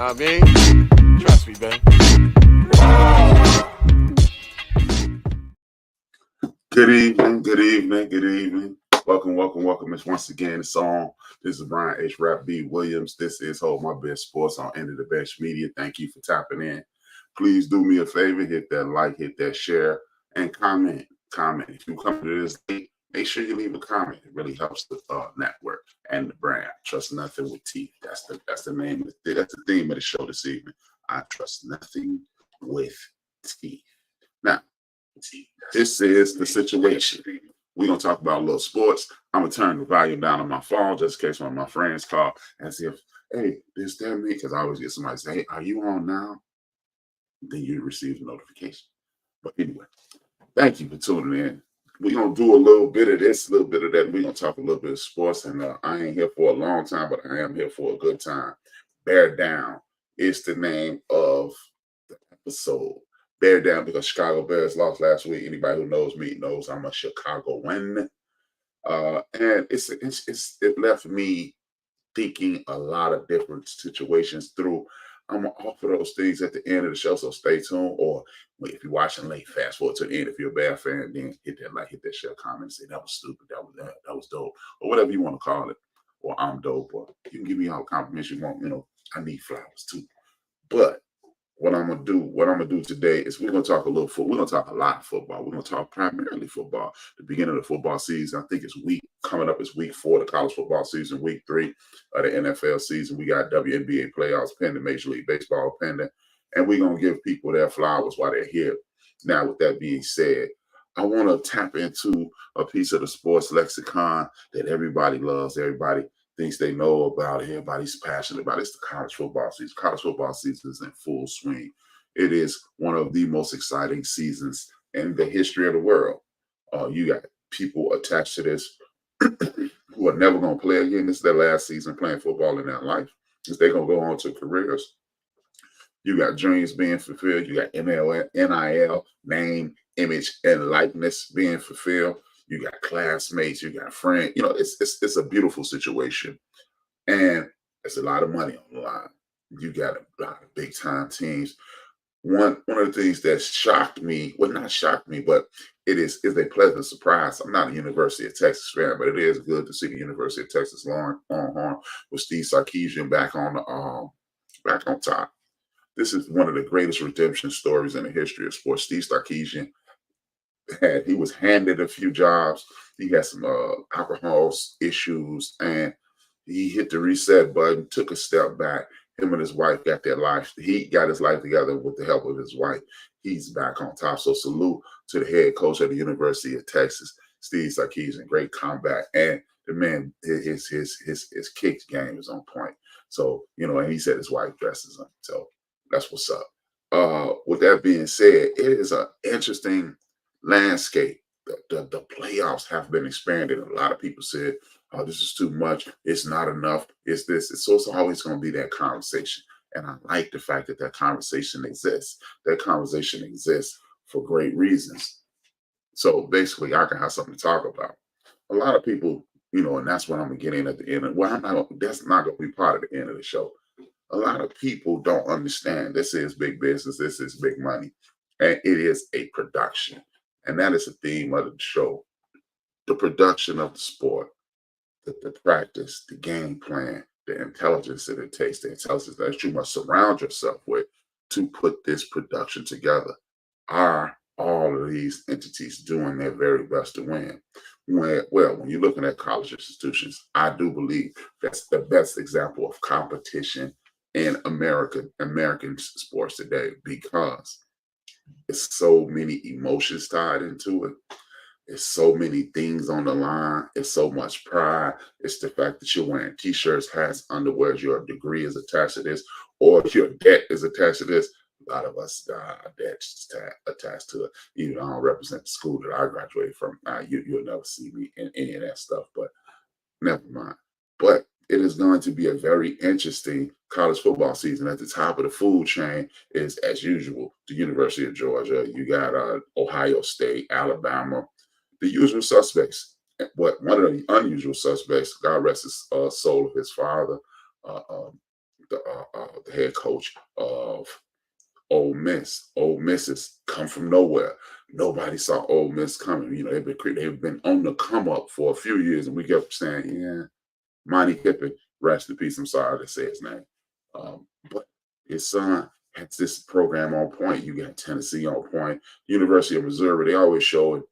I mean, trust me, baby. Good evening, good evening, good evening. Welcome, welcome, welcome. It's once again the song. This is Brian H. Rap B. Williams. This is Hold My Best Sports on End of the Bench Media. Thank you for tapping in. Please do me a favor, hit that like, hit that share, and comment. Comment. If you come to this late, make sure you leave a comment. It really helps the network and the brand. Trust nothing with teeth. That's the name. That's the theme of the show this evening. I trust nothing with teeth. Now, this is the situation. We're going to talk about a little sports. I'm going to turn the volume down on my phone just in case one of my friends call and see if, hey, this, that, me, because I always get somebody say, hey, are you on now? Then you receive a notification. But anyway, thank you for tuning in. We're going to do a little bit of this, a little bit of that. We're going to talk a little bit of sports. And I ain't here for a long time, but I am here for a good time. Bear Down is the name of the episode. Bear down because Chicago Bears lost last week. Anybody who knows me knows I'm a Chicagoan. And it left me thinking a lot of different situations through. I'm going to offer those things at the end of the show, so stay tuned. Or if you're watching late, fast forward to the end. If you're a Bear fan, then hit that like, hit that share, comment, say that was stupid, that was dope, or whatever you want to call it. Or I'm dope, or you can give me all the compliments you want. I need flowers too. But what I'm gonna do today is we're gonna talk a little football. We're gonna talk a lot of football. We're gonna talk primarily football. The beginning of the football season, I think it's coming up is week 4 of the college football season, week 3 of the NFL season. We got WNBA playoffs pending, Major League Baseball pending, and we're gonna give people their flowers while they're here. Now, with that being said, I want to tap into a piece of the sports lexicon that everybody loves, everybody things they know about, everybody's passionate about. It's the college football season. College football season is in full swing. It is one of the most exciting seasons in the history of the world. You got people attached to this who are never going to play again. This is their last season playing football in their life. They're going to go on to careers. You got dreams being fulfilled. You got NIL, name, image, and likeness being fulfilled. You got classmates, you got friends. It's a beautiful situation. And it's a lot of money on the line. You got a lot of big time teams. One of the things that shocked me, well, not shocked me, but it is a pleasant surprise. I'm not a University of Texas fan, but it is good to see the University of Texas Longhorn with Steve Sarkisian back on top. This is one of the greatest redemption stories in the history of sports. Steve Sarkisian he was handed a few jobs. He had some alcohol issues, and he hit the reset button, took a step back. Him and his wife got their life. He got his life together with the help of his wife. He's back on top. So salute to the head coach at the University of Texas, Steve Sarkisian. Great comeback, and the man, his kick game is on point. So and he said his wife dresses him. So that's what's up. With that being said, it is an interesting landscape. The playoffs have been expanded. A lot of people said, oh, this is too much. It's not enough. It's this. So it's always going to be that conversation. And I like the fact that conversation exists. That conversation exists for great reasons. So basically, I can have something to talk about. A lot of people, and that's what I'm going to get in at the end. Well, that's not going to be part of the end of the show. A lot of people don't understand this is big business. This is big money. And it is a production. And that is the theme of the show. The production of the sport, the practice, the game plan, the intelligence that it takes, the intelligence that you must surround yourself with to put this production together. Are all of these entities doing their very best to win? When you're looking at college institutions, I do believe that's the best example of competition in American sports today, because it's so many emotions tied into it. It's so many things on the line. It's so much pride. It's the fact that you're wearing t-shirts, hats, underwear, your degree is attached to this, or your debt is attached to this. A lot of us, our debt's attached to it. Even I don't represent the school that I graduated from. You'll never see me in any of that stuff, but never mind. But it is going to be a very interesting college football season. At the top of the food chain is, as usual, the University of Georgia. You got Ohio State, Alabama, the usual suspects. But one of the unusual suspects, God rest his soul of his father, the head coach of Ole Miss. Ole Miss has come from nowhere. Nobody saw Ole Miss coming. They've been on the come up for a few years, and we kept saying, yeah, Monty Kippen, rest in peace. I'm sorry to say his name. But his son has this program on point. You got Tennessee on point. University of Missouri, they always show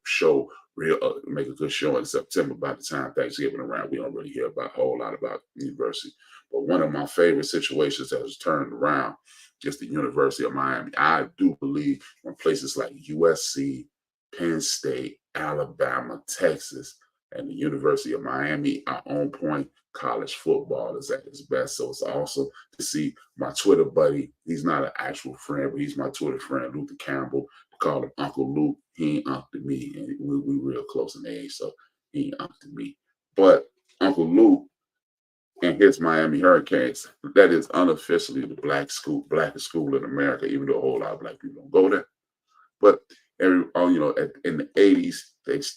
real make a good show in September. By the time Thanksgiving around, we don't really hear about a whole lot about University. But one of my favorite situations that was turned around is the University of Miami. I do believe when places like USC, Penn State, Alabama, Texas, and the University of Miami are on point. College football is at its best. So it's awesome to see my Twitter buddy. He's not an actual friend, but he's my Twitter friend, Luther Campbell. I call him Uncle Luke. He ain't uncle to me, and we real close in age, so he ain't uncle to me. But Uncle Luke and his Miami Hurricanes, that is unofficially the blackest school in America, even though a whole lot of black people don't go there. But in the '80s,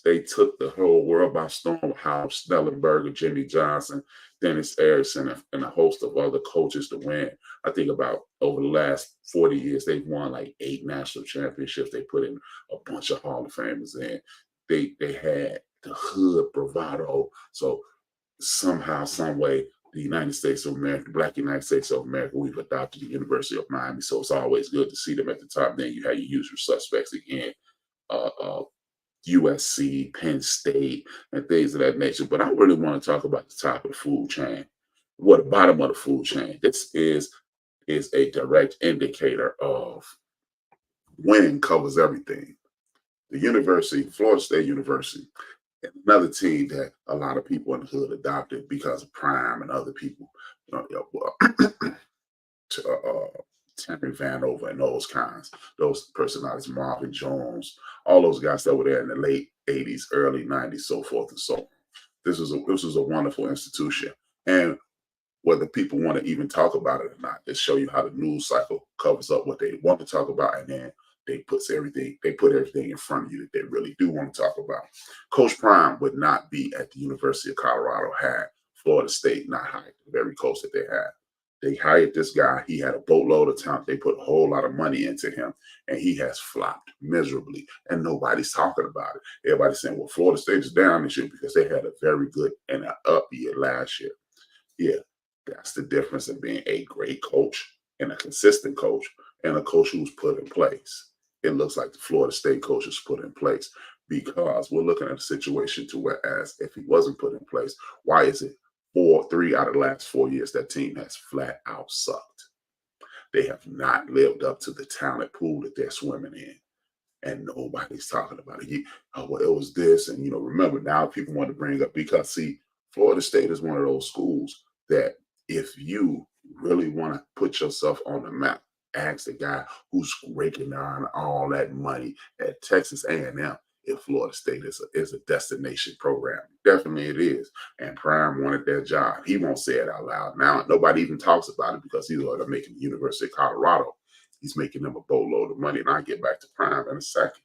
they took the whole world by storm with Howard Snellenberger, Jimmy Johnson, Dennis Erickson, and a host of other coaches to win. I think about over the last 40 years, they've won like 8 national championships. They put in a bunch of Hall of Famers in. They had the hood bravado. So somehow, some way, the United States of America, Black United States of America, we've adopted the University of Miami. So it's always good to see them at the top. Then you have your usual suspects again, uh, uh, USC, Penn State, and things of that nature. But I really want to talk about the top of the food chain, the bottom of the food chain. This is a direct indicator of winning covers everything. The university, Florida State University, another team that a lot of people in the hood adopted because of Prime and other people, to, Terry Vanover and those personalities, Marvin Jones, all those guys that were there in the late '80s, early '90s, so forth and so on. This was a wonderful institution, and whether people want to even talk about it or not, it show you how the news cycle covers up what they want to talk about, and then they put everything in front of you that they really do want to talk about. Coach Prime would not be at the University of Colorado had Florida State not hired the very coach that they had. They hired this guy. He had a boatload of talent. They put a whole lot of money into him, and he has flopped miserably, and nobody's talking about it. Everybody's saying, well, Florida State is down this year because they had a very good and an up year last year. Yeah, that's the difference in being a great coach and a consistent coach and a coach who's put in place. It looks like the Florida State coach is put in place because we're looking at a situation to whereas if he wasn't put in place, why is it 3 out of the last 4 years that team has flat out sucked? They have not lived up to the talent pool that they're swimming in, and nobody's talking about it. Well, it was this, and remember now people want to bring up because see, Florida State is one of those schools that if you really want to put yourself on the map, ask the guy who's raking down all that money at Texas A&M if Florida State is a destination program. Definitely it is. And Prime wanted that job. He won't say it out loud now. Nobody even talks about it because he's going to make the University of Colorado. He's making them a boatload of money. And I'll get back to Prime in a second.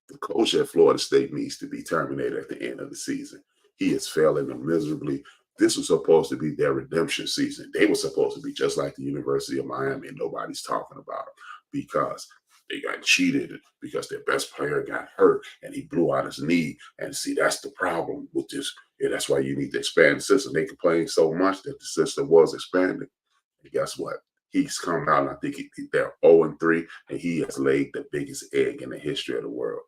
The coach at Florida State needs to be terminated at the end of the season. He is failing them miserably. This was supposed to be their redemption season. They were supposed to be just like the University of Miami, and nobody's talking about them because they got cheated because their best player got hurt and he blew out his knee. And see, that's the problem with this. Yeah, that's why you need to expand the system. They complain so much that the system was expanded. And guess what? He's come out, and I think they're 0-3, and he has laid the biggest egg in the history of the world.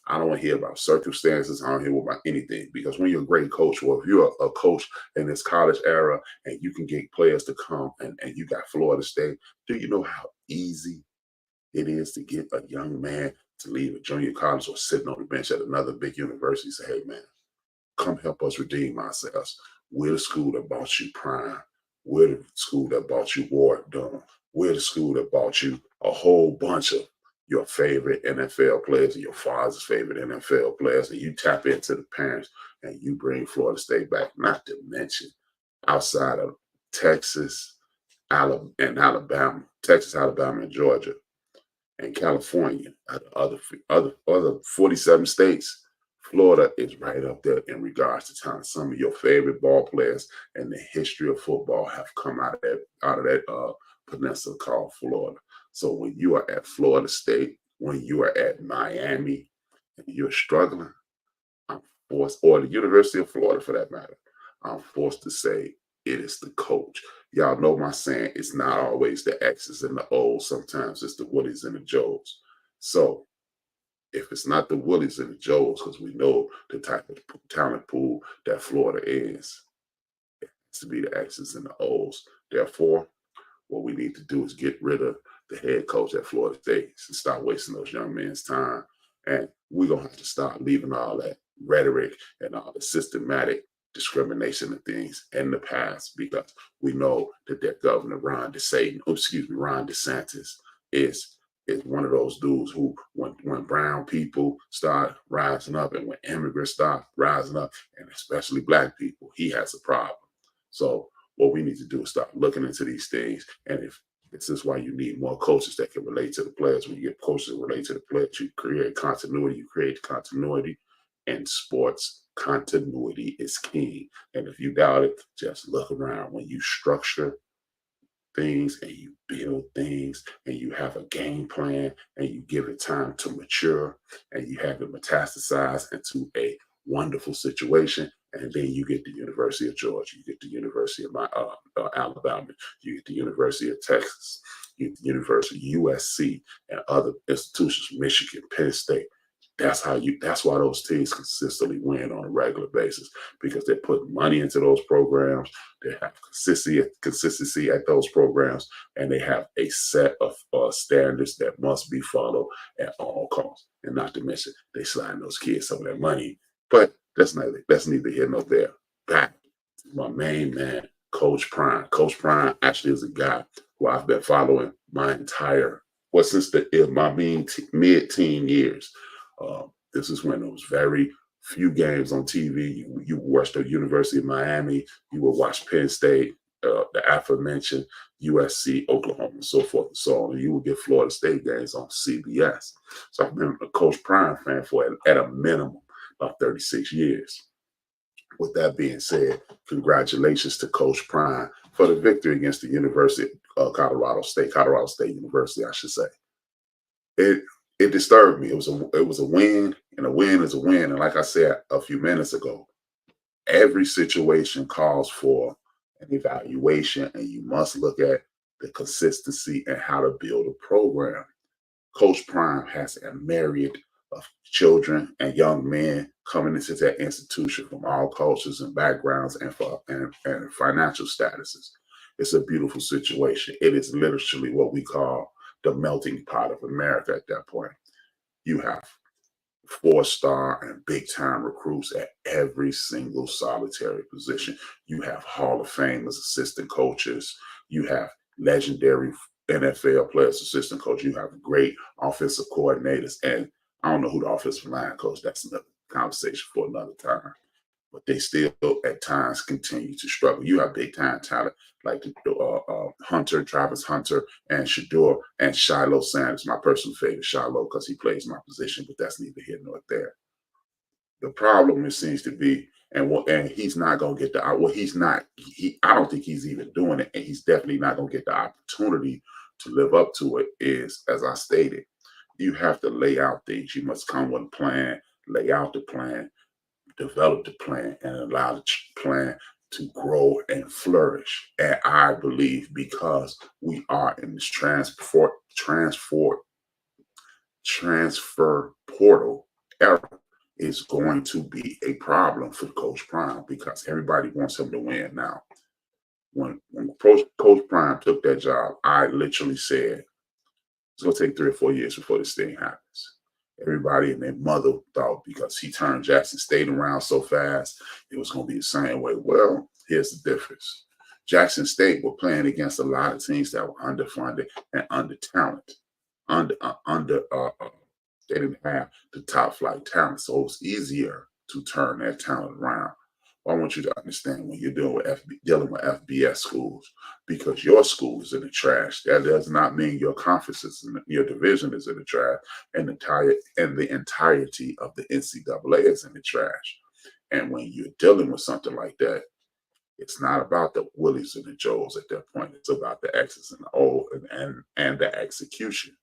I don't want to hear about circumstances. I don't hear about anything because when you're a great coach, or if you're a coach in this college era and you can get players to come and you got Florida State, do you know how easy it is to get a young man to leave a junior college or sitting on the bench at another big university and say, hey, man, come help us redeem ourselves. We're the school that bought you Prime. We're the school that bought you Ward Dunn. We're the school that bought you a whole bunch of your favorite NFL players and your father's favorite NFL players, and you tap into the parents and you bring Florida State back, not to mention outside of Texas, Alabama, Texas, Alabama, and Georgia, and California, other 47 states. Florida is right up there in regards to talent. Some of your favorite ball players in the history of football have come out of that peninsula called Florida. So when you are at Florida State, when you are at Miami, and you're struggling, I'm forced, or the University of Florida for that matter, I'm forced to say it is the coach. Y'all know my saying, it's not always the X's and the O's. Sometimes it's the Woodies and the Joes. So if it's not the Woodies and the Joes, because we know the type of talent pool that Florida is, it has to be the X's and the O's. Therefore, what we need to do is get rid of the head coach at Florida State and stop wasting those young men's time. And we're going to have to start leaving all that rhetoric and all the systematic discrimination and things in the past, because we know that their governor, Ron DeSantis, is one of those dudes who, when brown people start rising up and when immigrants start rising up, and especially black people, he has a problem. So what we need to do is start looking into these things. And if this is why you need more coaches that can relate to the players. When you get coaches that relate to the players, you create continuity. You create continuity. In sports, continuity is key. And if you doubt it, just look around. When you structure things and you build things and you have a game plan and you give it time to mature and you have it metastasize into a wonderful situation, and then you get the University of Georgia, you get the University of Alabama, you get the University of Texas, you get the University of USC and other institutions, Michigan, Penn State. That's why those teams consistently win on a regular basis, because they're putting money into those programs. They have consistency at those programs, and they have a set of standards that must be followed at all costs. And not to mention, they slide those kids some of that money. But that's neither here nor there. Back to my main man, Coach Prime. Coach Prime actually is a guy who I've been following since my mid-teen years. This is when there was very few games on TV. You watched the University of Miami, you would watch Penn State, the aforementioned USC, Oklahoma, and so forth and so on. And you would get Florida State games on CBS. So I've been a Coach Prime fan for at a minimum about 36 years. With that being said, congratulations to Coach Prime for the victory against the University of Colorado State University, I should say. It disturbed me. It was a win, and a win is a win. And like I said a few minutes ago, every situation calls for an evaluation, and you must look at the consistency and how to build a program. Coach Prime has a myriad of children and young men coming into that institution from all cultures and backgrounds and financial statuses. It's a beautiful situation. It is literally what we call the melting pot of America at that point. You have 4-star and big time recruits at every single solitary position. You have Hall of Famers, assistant coaches. You have legendary NFL players, assistant coaches. You have great offensive coordinators. And I don't know who the offensive line coach, that's another conversation for another time. But they still at times continue to struggle. You have big time talent like Travis Hunter, and Shador and Shiloh Sanders, my personal favorite, Shiloh, because he plays my position, but that's neither here nor there. The problem, it seems to be, and he's not going to get he's not, I don't think he's even doing it, and he's definitely not going to get the opportunity to live up to it, is, as I stated, you have to lay out things. You must come with a plan, lay out the plan, develop the plan, and allow the plan to grow and flourish. And I believe, because we are in this transfer portal era, is going to be a problem for Coach Prime, because everybody wants him to win now. When Coach Prime took that job, I literally said, it's going to take 3 or 4 years before this thing happens. Everybody and their mother thought, because he turned Jackson State around so fast, it was going to be the same way. Well, here's the difference. Jackson State were playing against a lot of teams that were underfunded and under talent. They didn't have the top flight talent, so it was easier to turn that talent around. I want you to understand when you're dealing with FBS schools, because your school is in the trash. That does not mean your conference your division is in the trash, and the entirety of the NCAA is in the trash. And when you're dealing with something like that, it's not about the Willies and the Joes at that point. It's about the X's and the O and the execution.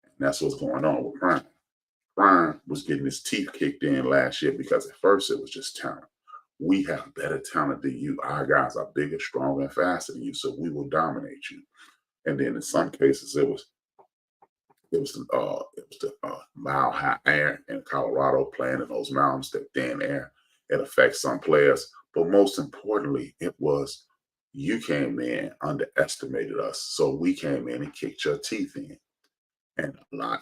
And that's what's going on with Prime. Prime was getting his teeth kicked in last year because at first it was just talent. We have better talent than you. Our guys are bigger, stronger, and faster than you, so we will dominate you. And then in some cases, it was the mile high air in Colorado, playing in those mountains, that thin air. It affects some players, but most importantly, it was you came in, underestimated us, so we came in and kicked your teeth in. And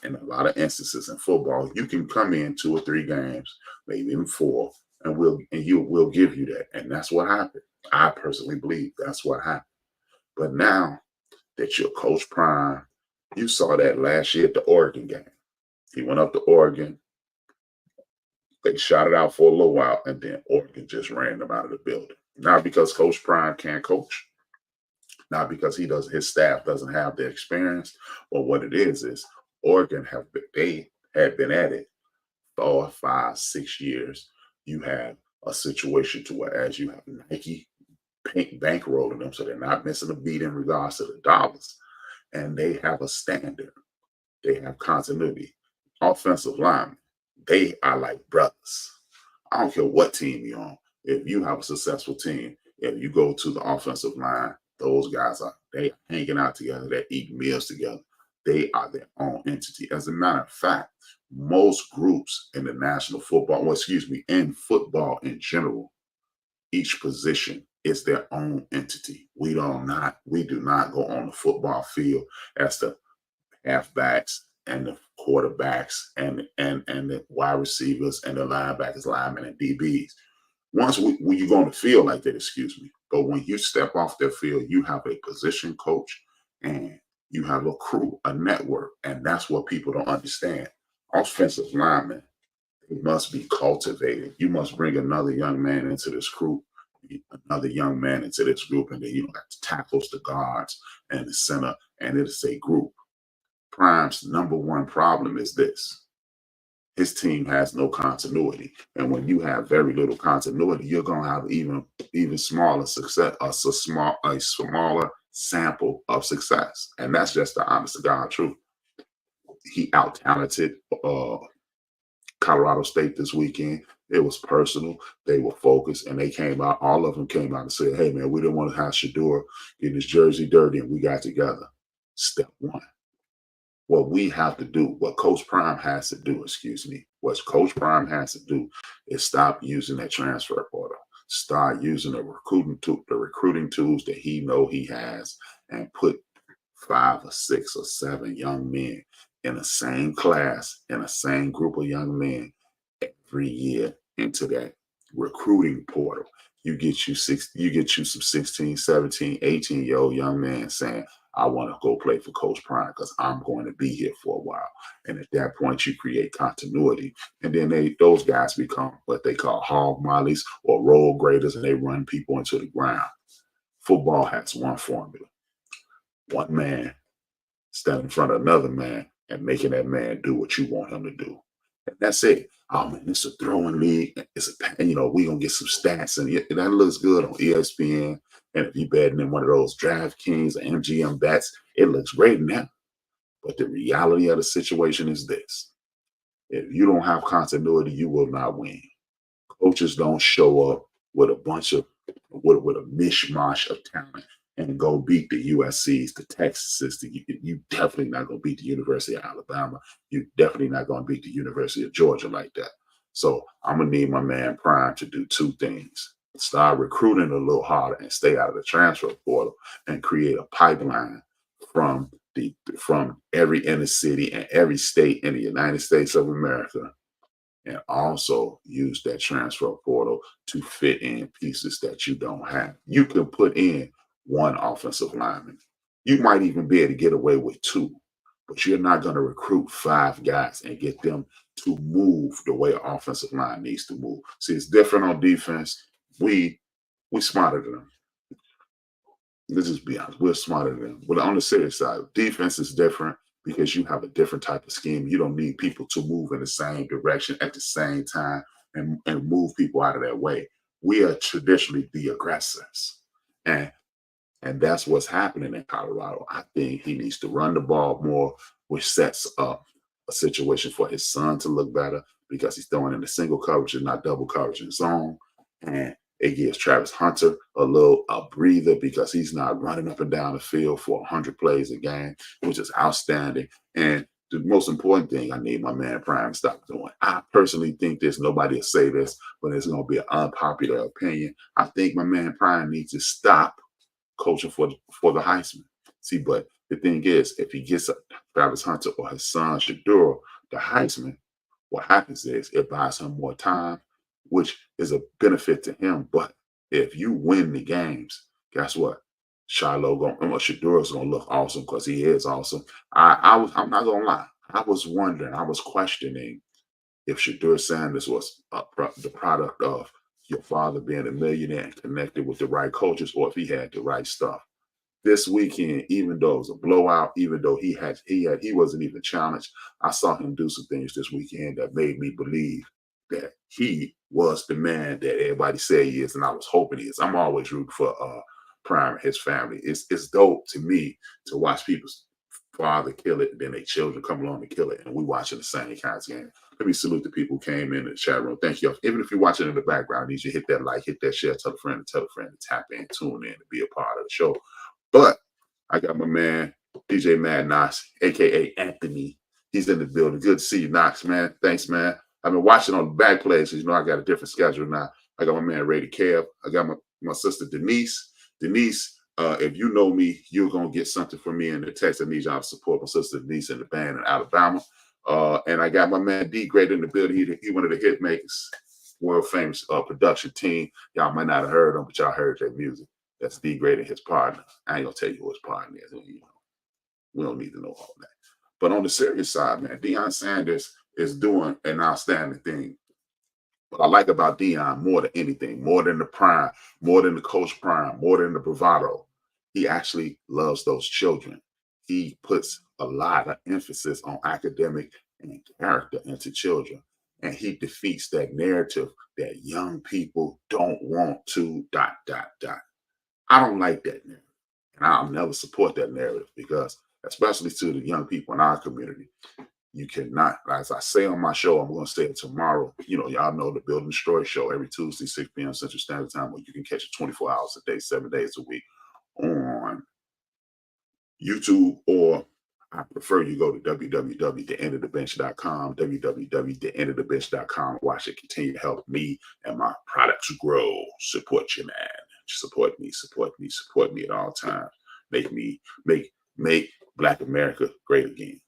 in a lot of instances in football, you can come in 2 or 3 games, maybe even 4, and we'll give you that. And that's what happened. I personally believe that's what happened. But now that you're Coach Prime, you saw that last year at the Oregon game. He went up to Oregon. They shot it out for a little while, and then Oregon just ran them out of the building. Not because Coach Prime can't coach, not because his staff doesn't have the experience, but what it is Oregon they had been at it 4, 5, 6 years. You have a situation to where as you have Nike bankrolling them, so they're not missing a beat in regards to the dollars, and they have a standard. They have continuity. Offensive linemen, they are like brothers. I don't care what team you're on. If you have a successful team, if you go to the offensive line, those guys they hanging out together, they're eating meals together. They are their own entity. As a matter of fact, most groups in the national football, well, excuse me, in football in general, each position is their own entity. We do not go on the football field as the halfbacks and the quarterbacks and the wide receivers and the linebackers, linemen, and DBs. When you go on the field like that, excuse me, but when you step off that field, you have a position coach and you have a crew, a network, and that's what people don't understand. Offensive linemen, they must be cultivated. You must bring another young man into this group, another young man into this group, and then you got the tackles, the guards, and the center, and it's a group. Prime's number one problem is this: his team has no continuity, and when you have very little continuity, you're going to have even smaller success, a smaller sample of success, and that's just the honest to God truth. He out talented Colorado State this weekend. It was personal. They were focused, and they came out. All of them came out and said, "Hey, man, we didn't want to have Shador getting his jersey dirty, and we got together." Step one. What we have to do, what Coach Prime has to do, what Coach Prime has to do is stop using that transfer portal. Start using the recruiting tools that he has, and put 5 or 6 or 7 young men in the same class, in the same group of young men every year into that recruiting portal. You get you some 16, 17, 18-year-old young men saying, "I want to go play for Coach Prime because I'm going to be here for a while." And at that point, you create continuity. And then those guys become what they call hog mollies or roll graders, and they run people into the ground. Football has one formula: one man stand in front of another man and making that man do what you want him to do. And that's it. Oh man, it's a throwing league. We gonna get some stats, and that looks good on ESPN. And if you betting in one of those DraftKings or MGM bets, it looks great now. But the reality of the situation is this: if you don't have continuity, you will not win. Coaches don't show up with a bunch of with a mishmash of talent and go beat the USC's, the Texases. You definitely not going to beat the University of Alabama. You definitely not going to beat the University of Georgia like that. So I'm gonna need my man Prime to do 2 things: start recruiting a little harder and stay out of the transfer portal, and create a pipeline from every inner city and every state in the United States of America, and also use that transfer portal to fit in pieces that you don't have. You can put in 1 offensive lineman. You might even be able to get away with 2, but you're not going to recruit 5 guys and get them to move the way an offensive line needs to move. See, it's different on defense. We smarter than them. Let's just be honest. We're smarter than them. But on the serious side, defense is different because you have a different type of scheme. You don't need people to move in the same direction at the same time and move people out of their way. We are traditionally the aggressors. And and that's what's happening in Colorado. I think he needs to run the ball more, which sets up a situation for his son to look better because he's throwing in the single coverage and not double coverage in zone. And it gives Travis Hunter a breather because he's not running up and down the field for 100 plays a game, which is outstanding. And the most important thing I need my man Prime to stop doing. I personally think there's nobody to say this, but it's going to be an unpopular opinion. I think my man Prime needs to stop coaching for the Heisman. See, but the thing is, if he gets Travis Hunter or his son Shadura the Heisman, what happens is it buys him more time, which is a benefit to him. But if you win the games, guess what? Shadura's gonna look awesome because he is awesome. I'm not gonna lie. I was wondering, I was questioning if Shadur Sanders was the product of your father being a millionaire and connected with the right coaches, or if he had the right stuff. This weekend, even though it was a blowout, even though he wasn't even challenged, I saw him do some things this weekend that made me believe that he was the man that everybody said he is, and I was hoping he is. I'm always rooting for Prime and his family. It's dope to me to watch people's father kill it, and then their children come along and kill it, and we watching the same kinds of game. Let me salute the people who came in the chat room. Thank you. Even if you're watching in the background, I need you to hit that like, hit that share, tell a friend to tap in, tune in, to be a part of the show. But I got my man, DJ Mad Knox, aka Anthony. He's in the building. Good to see you, Knox, man. Thanks, man. I've been watching on the back plays. You know, I got a different schedule now. I got my man Ray Kev. I got my sister Denise. Denise, if you know me, you're gonna get something from me in the text. I need y'all to support my sister Denise in the band in Alabama. And I got my man D Great in the building. He one of the hit makers, world famous production team. Y'all might not have heard him, but y'all heard their music. That's D Great and his partner. I ain't gonna tell you who his partner is. You know, we don't need to know all that. But on the serious side, man, Deion Sanders is doing an outstanding thing. What I like about Deion more than anything, more than the prime, more than the coach prime, more than the bravado, he actually loves those children. He puts a lot of emphasis on academic and character into children. And he defeats that narrative that young people don't want to ... I don't like that narrative. And I'll never support that narrative because, especially to the young people in our community, you cannot, as I say on my show, I'm going to say it tomorrow. You know, y'all know the Build and Destroy show every Tuesday, 6 p.m. Central Standard Time, where you can catch it 24 hours a day, 7 days a week on YouTube, or I prefer you go to www.theendofthebench.com, www.theendofthebench.com. Watch it continue to help me and my products grow. Support you, man. Support me, support me, support me at all times. Make Black America great again.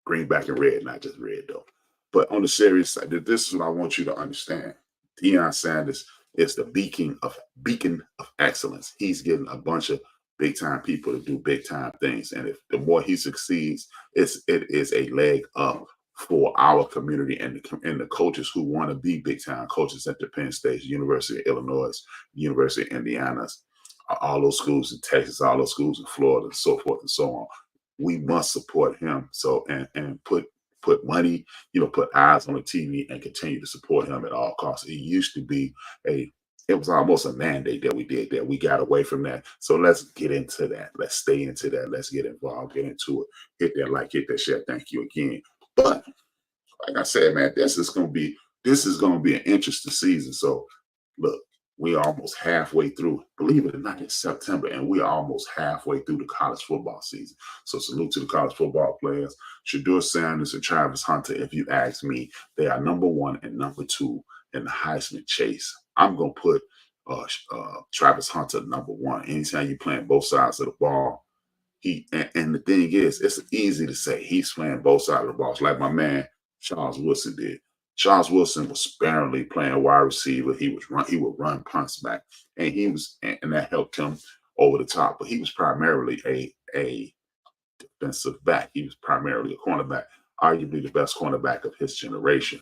Green, black, and red, not just red though. But on the serious side, this is what I want you to understand. Deion Sanders is the beacon of excellence. He's getting a bunch of big time people to do big time things, and if the more he succeeds, it is a leg up for our community and the coaches who want to be big time coaches at the Penn State, University of Illinois, University of Indiana, all those schools in Texas, all those schools in Florida, and so forth and so on. We must support him. So and put money, put eyes on the TV and continue to support him at all costs. It used to be it was almost a mandate that we did that. We got away from that. So let's get into that. Let's stay into that. Let's get involved, get into it. Hit that like, hit that share. Thank you again. But like I said, man, this is gonna be an interesting season. So look, we're almost halfway through. Believe it or not, it's September, and we're almost halfway through the college football season. So salute to the college football players. Shadur Sanders and Travis Hunter, if you ask me, they are number one and number two in the Heisman chase. I'm going to put Travis Hunter number one. Anytime you're playing both sides of the ball, and the thing is, it's easy to say he's playing both sides of the ball. It's like my man Charles Wilson did. Charles Wilson was sparingly playing wide receiver. He would run punts back, and that helped him over the top. But he was primarily a defensive back. He was primarily a cornerback, arguably the best cornerback of his generation.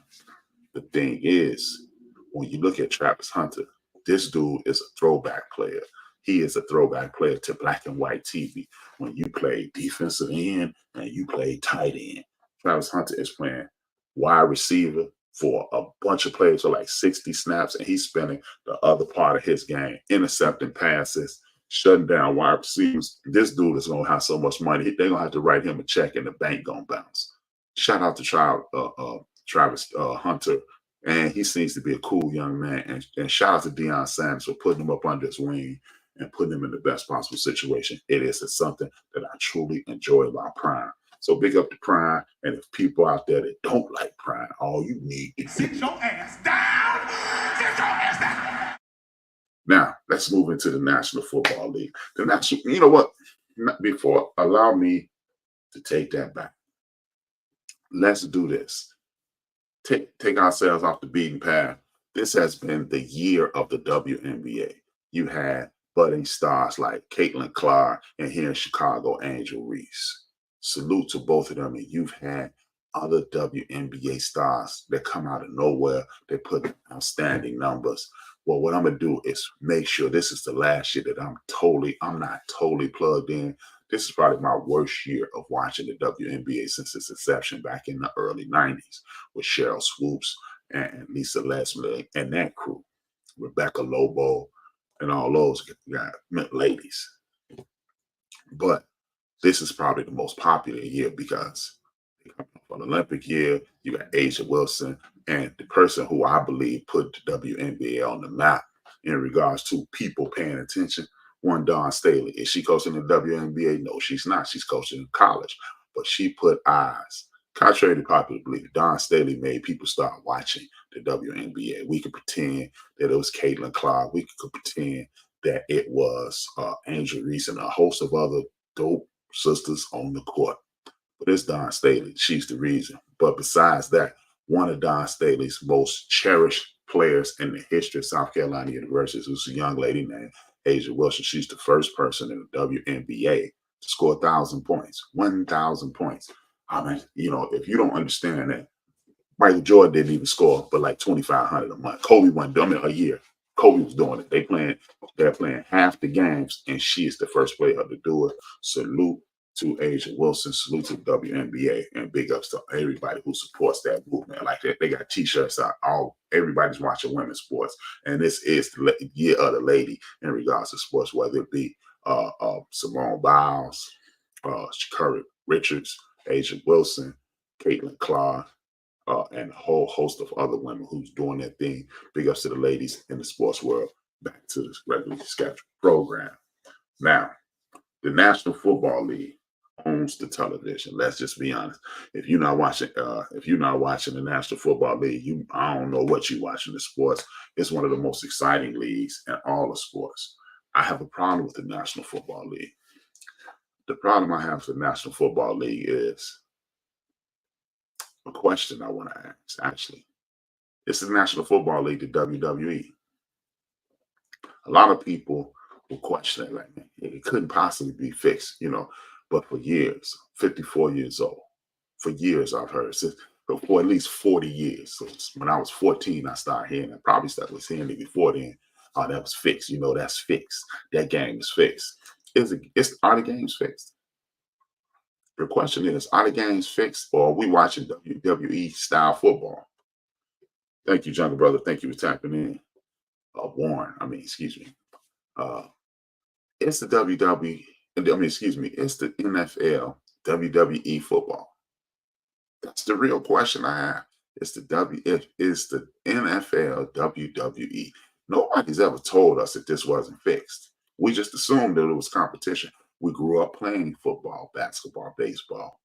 The thing is, when you look at Travis Hunter, this dude is a throwback player. He is a throwback player to black and white TV. When you play defensive end and you play tight end, Travis Hunter is playing wide receiver for a bunch of players for like 60 snaps, and he's spending the other part of his game intercepting passes, shutting down wide receivers. This dude is gonna have so much money; they're gonna have to write him a check, and the bank gonna bounce. Shout out to Travis Hunter, and he seems to be a cool young man. And shout out to Deion Sanders for putting him up under his wing and putting him in the best possible situation. It's something that I truly enjoy about Prime. So big up to Prime. And if people out there that don't like Prime, all you need is sit your ass down. Sit your ass down. Now let's move into the National Football League. The national, you know what? Before, allow me to take that back. Let's do this. Take ourselves off the beaten path. This has been the year of the WNBA. You had budding stars like Caitlin Clark and here in Chicago, Angel Reese. Salute to both of them. And you've had other WNBA stars that come out of nowhere. They put outstanding numbers. Well, what I'm gonna do is make sure this is the last year that I'm not totally plugged in. This is probably my worst year of watching the WNBA since its inception back in the early 90s with Cheryl Swoops and Lisa Leslie and that crew, Rebecca Lobo and all those ladies. But this is probably the most popular year because for the Olympic year, you got Asia Wilson and the person who I believe put the WNBA on the map in regards to people paying attention. One, Dawn Staley. Is she coaching the WNBA? No, she's not. She's coaching in college. But she put eyes. Contrary to popular belief, Dawn Staley made people start watching the WNBA. We could pretend that it was Caitlin Clark. We could pretend that it was Angel Reese and a host of other dope sisters on the court. But it's Dawn Staley. She's the reason. But besides that, one of Dawn Staley's most cherished players in the history of South Carolina University was a young lady named Asia Wilson. She's the first person in the WNBA to score 1,000 points, 1,000 points. I mean, if you don't understand that, Michael Jordan didn't even score but like 2,500 a month. Kobe wasn't doing it a year. Kobe was doing it. They're playing half the games, and she is the first player to do it. Salute to Asia Wilson, salute to the WNBA, and big ups to everybody who supports that movement. Like they got T-shirts out. Everybody's watching women's sports, and this is the year of the lady in regards to sports, whether it be Simone Biles, Shakira Richards, Asia Wilson, Caitlin Clark, and a whole host of other women who's doing their thing. Big ups to the ladies in the sports world. Back to the regularly scheduled program. Now, the National Football League owns the television. Let's just be honest. If you're not watching the National Football League, I don't know what you're watching the sports. It's one of the most exciting leagues in all of sports. I have a problem with the National Football League. The problem I have with the National Football League is a question I want to ask, actually. It's the National Football League, the WWE. A lot of people will question it, like, it couldn't possibly be fixed, But for years, 54 years old, for years I've heard, for at least 40 years. So when I was 14, I started hearing it. Probably started hearing it before then. Oh, that was fixed. That's fixed. That game is fixed. Are the games fixed? The question is, are the games fixed, or are we watching WWE style football? Thank you, Jungle Brother. Thank you for tapping in. Warren, excuse me. It's the it's the NFL, WWE football. That's the real question I have. It's the NFL, WWE. Nobody's ever told us that this wasn't fixed. We just assumed that it was competition. We grew up playing football, basketball, baseball.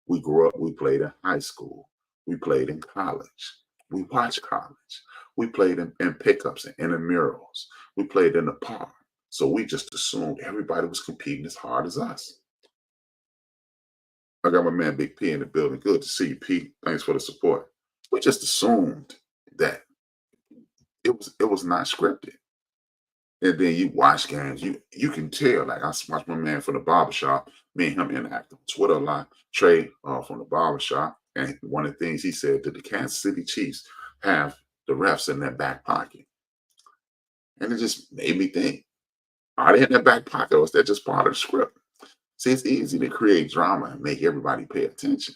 We played in high school. We played in college. We watched college. We played in pickups and intramurals. We played in the park. So we just assumed everybody was competing as hard as us. I got my man Big P in the building. Good to see you, Pete. Thanks for the support. We just assumed that it was not scripted. And then you watch games, you can tell. Like I watched my man from the barbershop, me and him interact on Twitter a lot, Trey from the barbershop. And one of the things he said, did the Kansas City Chiefs have the refs in their back pocket. And it just made me think, are they in their back pocket or is that just part of the script? See, it's easy to create drama and make everybody pay attention.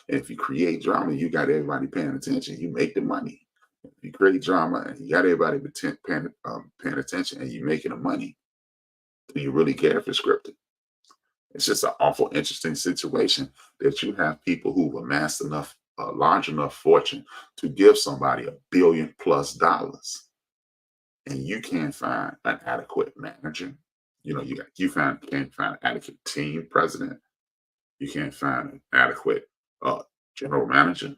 And if you create drama, you got everybody paying attention, you make the money. If you create drama and you got everybody paying attention and you making the money, do you really care if it's scripted? It's just an awful interesting situation that you have people who've amassed enough, a large enough fortune to give somebody $1 billion plus, and you can't find an adequate manager. Can't find an adequate team president. You can't find an adequate uh, general manager.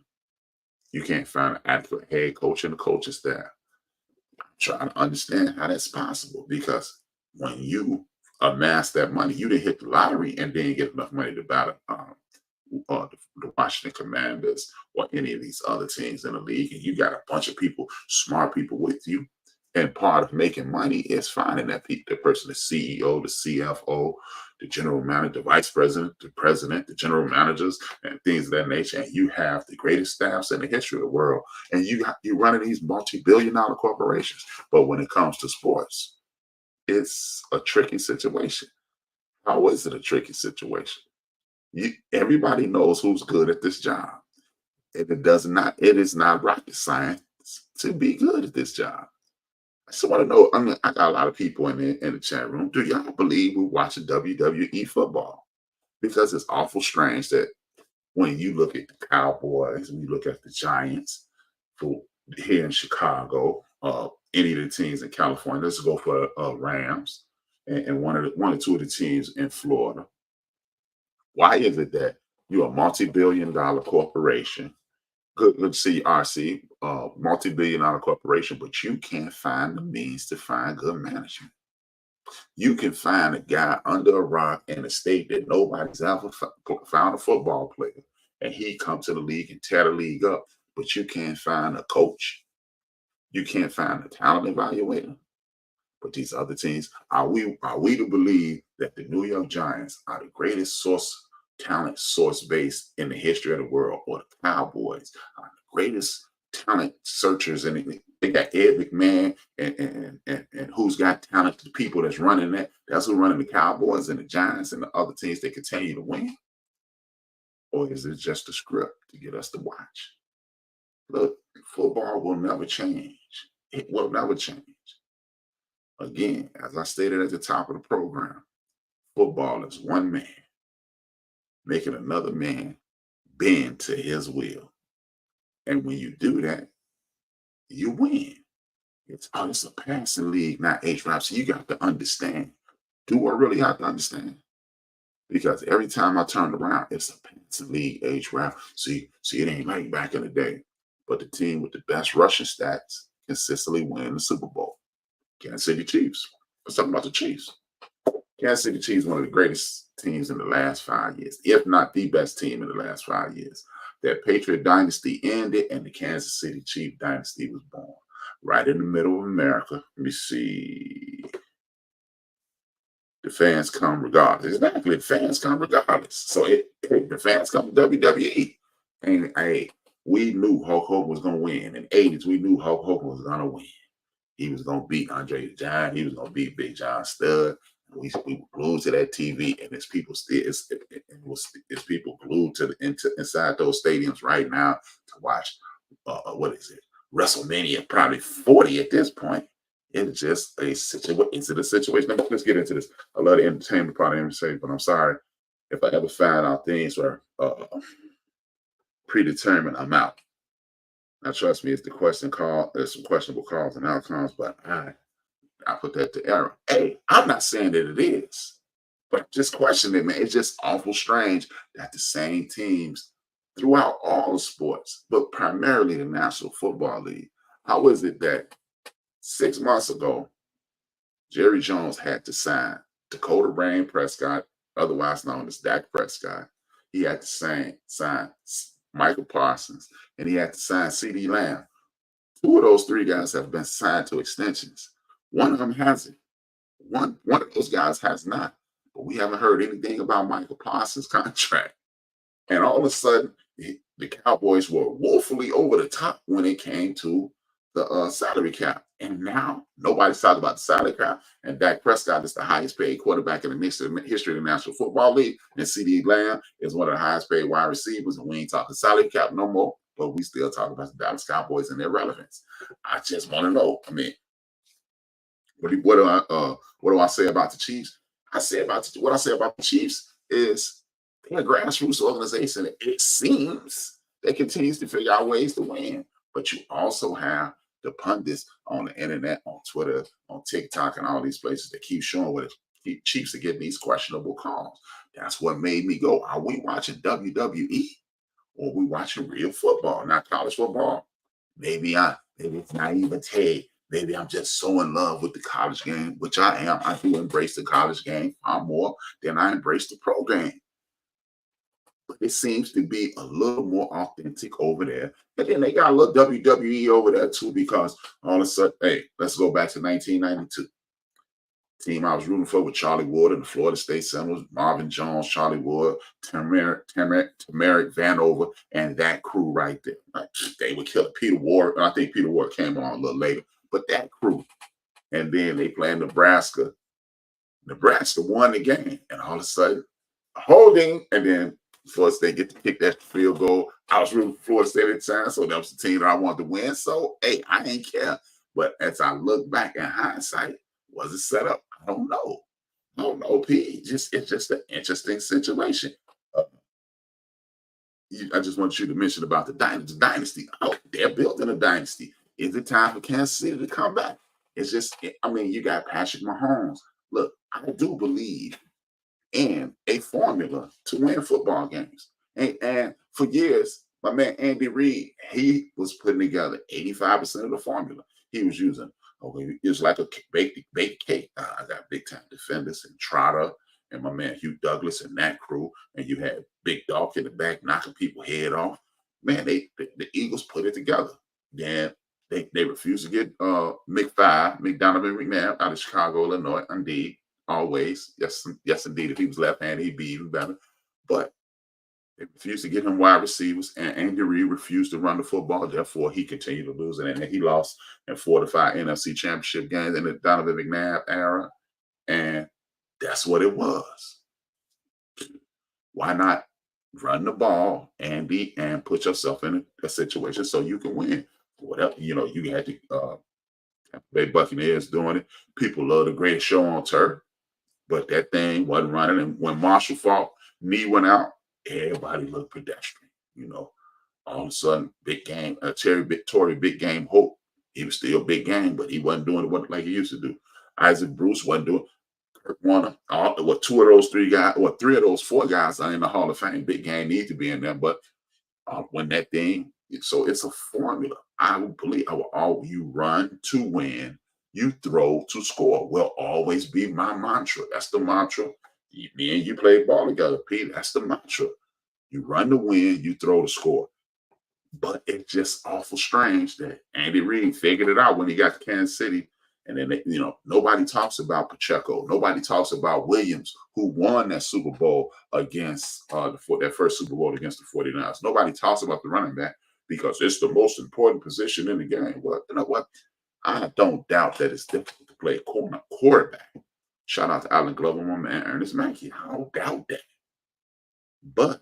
You can't find an adequate head coach and the coaching staff. Trying to understand how that's possible because when you amass that money, you didn't hit the lottery and didn't get enough money to buy the Washington Commanders or any of these other teams in the league, and you got a bunch of people, smart people with you. And part of making money is finding the person, the CEO, the CFO, the general manager, the vice president, the general managers, and things of that nature. And you have the greatest staffs in the history of the world. And you're running these multi-billion-dollar corporations. But when it comes to sports, it's a tricky situation. How is it a tricky situation? Everybody knows who's good at this job. And it is not rocket science to be good at this job. I just want to know. I got a lot of people in the chat room. Do y'all believe we're watching WWE football? Because it's awful strange that when you look at the Cowboys and you look at the Giants for here in Chicago, any of the teams in California, let's go for Rams and one or two of the teams in Florida. Why is it that you're a multi-billion-dollar corporation? Good CRC, multi-billion-dollar corporation, but you can't find the means to find good management. You can find a guy under a rock in a state that nobody's ever found a football player, and he come to the league and tear the league up, but you can't find a coach. You can't find a talent evaluator. But these other teams, are we to believe that the New York Giants are the greatest talent source base in the history of the world, or the Cowboys are the greatest talent searchers in it? They got Ed McMahon and who's got talent, the people that's running that's who's running the Cowboys and the Giants and the other teams that continue to win? Or is it just a script to get us to watch? Look, football will never change. It will never change. Again, as I stated at the top of the program, football is one man making another man bend to his will. And when you do that, you win. It's a passing league, not H-Rap. So you got to understand. Do I really have to understand? Because every time I turn around, it's a passing league, H-Rap. See, it ain't like back in the day. But the team with the best rushing stats consistently win the Super Bowl. Kansas City Chiefs. Let's talk about the Chiefs. Kansas City Chiefs, one of the greatest teams in the last 5 years, if not the best team in the last 5 years. That Patriot dynasty ended and the Kansas City Chief dynasty was born. Right in the middle of America. Let me see. The fans come regardless. Exactly. The fans come regardless. So the fans come to WWE. And we knew Hulk Hogan was going to win. In the 80s, we knew Hulk Hogan was going to win. He was going to beat Andre the Giant. He was going to beat Big John Studd. We were glued to that TV, and it's people glued to inside those stadiums right now to watch. What is it? WrestleMania, probably 40 at this point. It's just a situation. Is it a situation? Let's get into this. I love the entertainment part of MSA, but I'm sorry if I ever find out things are predetermined. I'm out. Now, trust me, it's the question call. There's some questionable calls and outcomes, but I put that to error. Hey, I'm not saying that it is, but just question it, man. It's just awful strange that the same teams throughout all the sports, but primarily the National Football League. How is it that 6 months ago, Jerry Jones had to sign Dakota Rain Prescott, otherwise known as Dak Prescott? He had to sign Michael Parsons, and he had to sign CeeDee Lamb. 2 of those 3 guys have been signed to extensions. One of them hasn't. One of those guys has not. But we haven't heard anything about Michael Parsons' contract. And all of a sudden, the Cowboys were woefully over the top when it came to the salary cap. And now nobody's talking about the salary cap. And Dak Prescott is the highest paid quarterback in the history of the National Football League. And CD Lamb is one of the highest paid wide receivers. And we ain't talking salary cap no more, but we still talk about the Dallas Cowboys and their relevance. I just want to know. I mean, what do I say about the Chiefs? What I say about the Chiefs is they're a grassroots organization. It seems they continues to figure out ways to win. But you also have the pundits on the internet, on Twitter, on TikTok, and all these places that keep showing what the Chiefs are getting these questionable calls. That's what made me go, are we watching WWE or are we watching real football, not college football? Maybe it's naivete. Maybe I'm just so in love with the college game, which I am. I do embrace the college game far more than I embrace the pro game. But it seems to be a little more authentic over there. And then they got a little WWE over there too, because all of a sudden, hey, let's go back to 1992. Team I was rooting for with Charlie Ward and the Florida State Seminoles, Marvin Jones, Charlie Ward, Tamarick Vanover, and that crew right there. Like, they would kill Peter Ward. I think Peter Ward came on a little later, but that crew. And then they played Nebraska. Nebraska won the game, and all of a sudden, holding, and then first they get to kick that field goal. I was rooting for Florida State at the time, so that was the team that I wanted to win. So, hey, I ain't care. But as I look back in hindsight, was it set up? I don't know. I don't know, P. It's just an interesting situation. Uh, I just want you to mention about the dynasty. Oh, they're building a dynasty. Is it time for Kansas City to come back? It's just, I mean, you got Patrick Mahomes. Look, I do believe in a formula to win football games. And for years, my man Andy Reid, he was putting together 85% of the formula. He was using, okay, it was like a baked cake. I got big time defenders and Trotter and my man Hugh Douglas and that crew. And you had Big Dog in the back knocking people head off. Man, the Eagles put it together. Then they refused to get McDonovan McNabb out of Chicago, Illinois. Indeed, always. Yes, indeed. If he was left-handed, he'd be even better. But they refused to get him wide receivers, and Andy Reid refused to run the football. Therefore, he continued to lose. And he lost in 4 to 5 NFC championship games in the Donovan McNabb era. And that's what it was. Why not run the ball, Andy, and put yourself in a situation so you can win? Whatever, you had to Tampa Bay Buccaneers doing it. People love the greatest show on turf, but that thing wasn't running. And when Marshall Faulk knee went out, everybody looked pedestrian. All of a sudden, big game, Tory Big Game Hope. He was still big game, but he wasn't doing it like he used to do. Isaac Bruce wasn't doing. Kurt Warner, two of those 3 guys, or 3 of those 4 guys are in the Hall of Fame. Big game needs to be in there, but when that thing, so it's a formula. I would believe you run to win, you throw to score will always be my mantra. That's the mantra. Me and you play ball together, Pete. That's the mantra. You run to win, you throw to score. But it's just awful strange that Andy Reid figured it out when he got to Kansas City. And then, nobody talks about Pacheco. Nobody talks about Williams, who won that Super Bowl against that first Super Bowl against the 49ers. Nobody talks about the running back because it's the most important position in the game. Well, you know what? I don't doubt that it's difficult to play quarterback. Shout out to Allen Glover, my man Ernest Mackey. I don't doubt that. But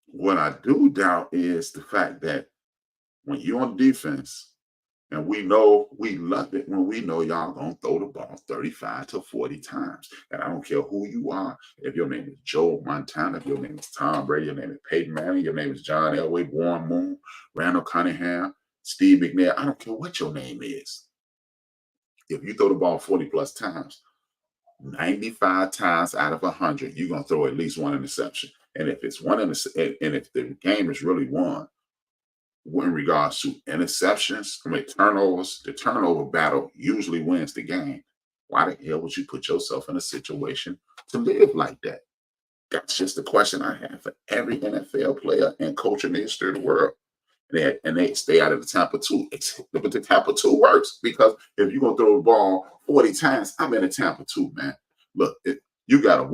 what I do doubt is the fact that when you're on defense, and we love it when we know y'all gonna throw the ball 35 to 40 times. And I don't care who you are. If your name is Joe Montana, if your name is Tom Brady, your name is Peyton Manning, your name is John Elway, Warren Moon, Randall Cunningham, Steve McNair. I don't care what your name is. If you throw the ball 40 plus times, 95 times out of 100, you're gonna throw at least one interception. And if it's one interception, and if the game is really won, in regards to interceptions, turnovers, the turnover battle usually wins the game. Why the hell would you put yourself in a situation to live like that? That's just the question I have for every NFL player and coach in the history of the world. And they stay out of the Tampa 2. But the Tampa 2 works because if you're going to throw the ball 40 times, I'm in the Tampa 2, man. Look, you got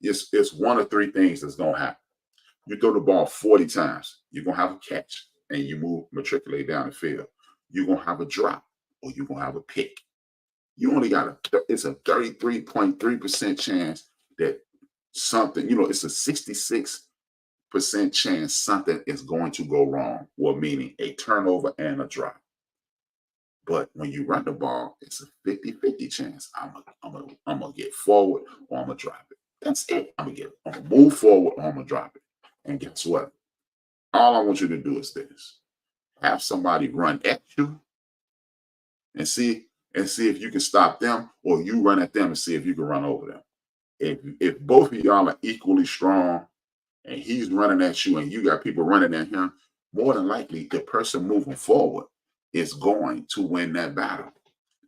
it's 1 of 3 things that's going to happen. You throw the ball 40 times, you're going to have a catch and you matriculate down the field. you're going to have a drop or you're going to have a pick. You only got it's a 33.3% chance that something, it's a 66% chance something is going to go wrong. Well, meaning a turnover and a drop. But when you run the ball, it's a 50-50 chance. I'm gonna get forward or I'm gonna drop it. That's it. I'm gonna move forward or I'm gonna drop it. And guess what? All I want you to do is this. Have somebody run at you and see if you can stop them, or you run at them and see if you can run over them. If both of y'all are equally strong and he's running at you and you got people running at him, more than likely the person moving forward is going to win that battle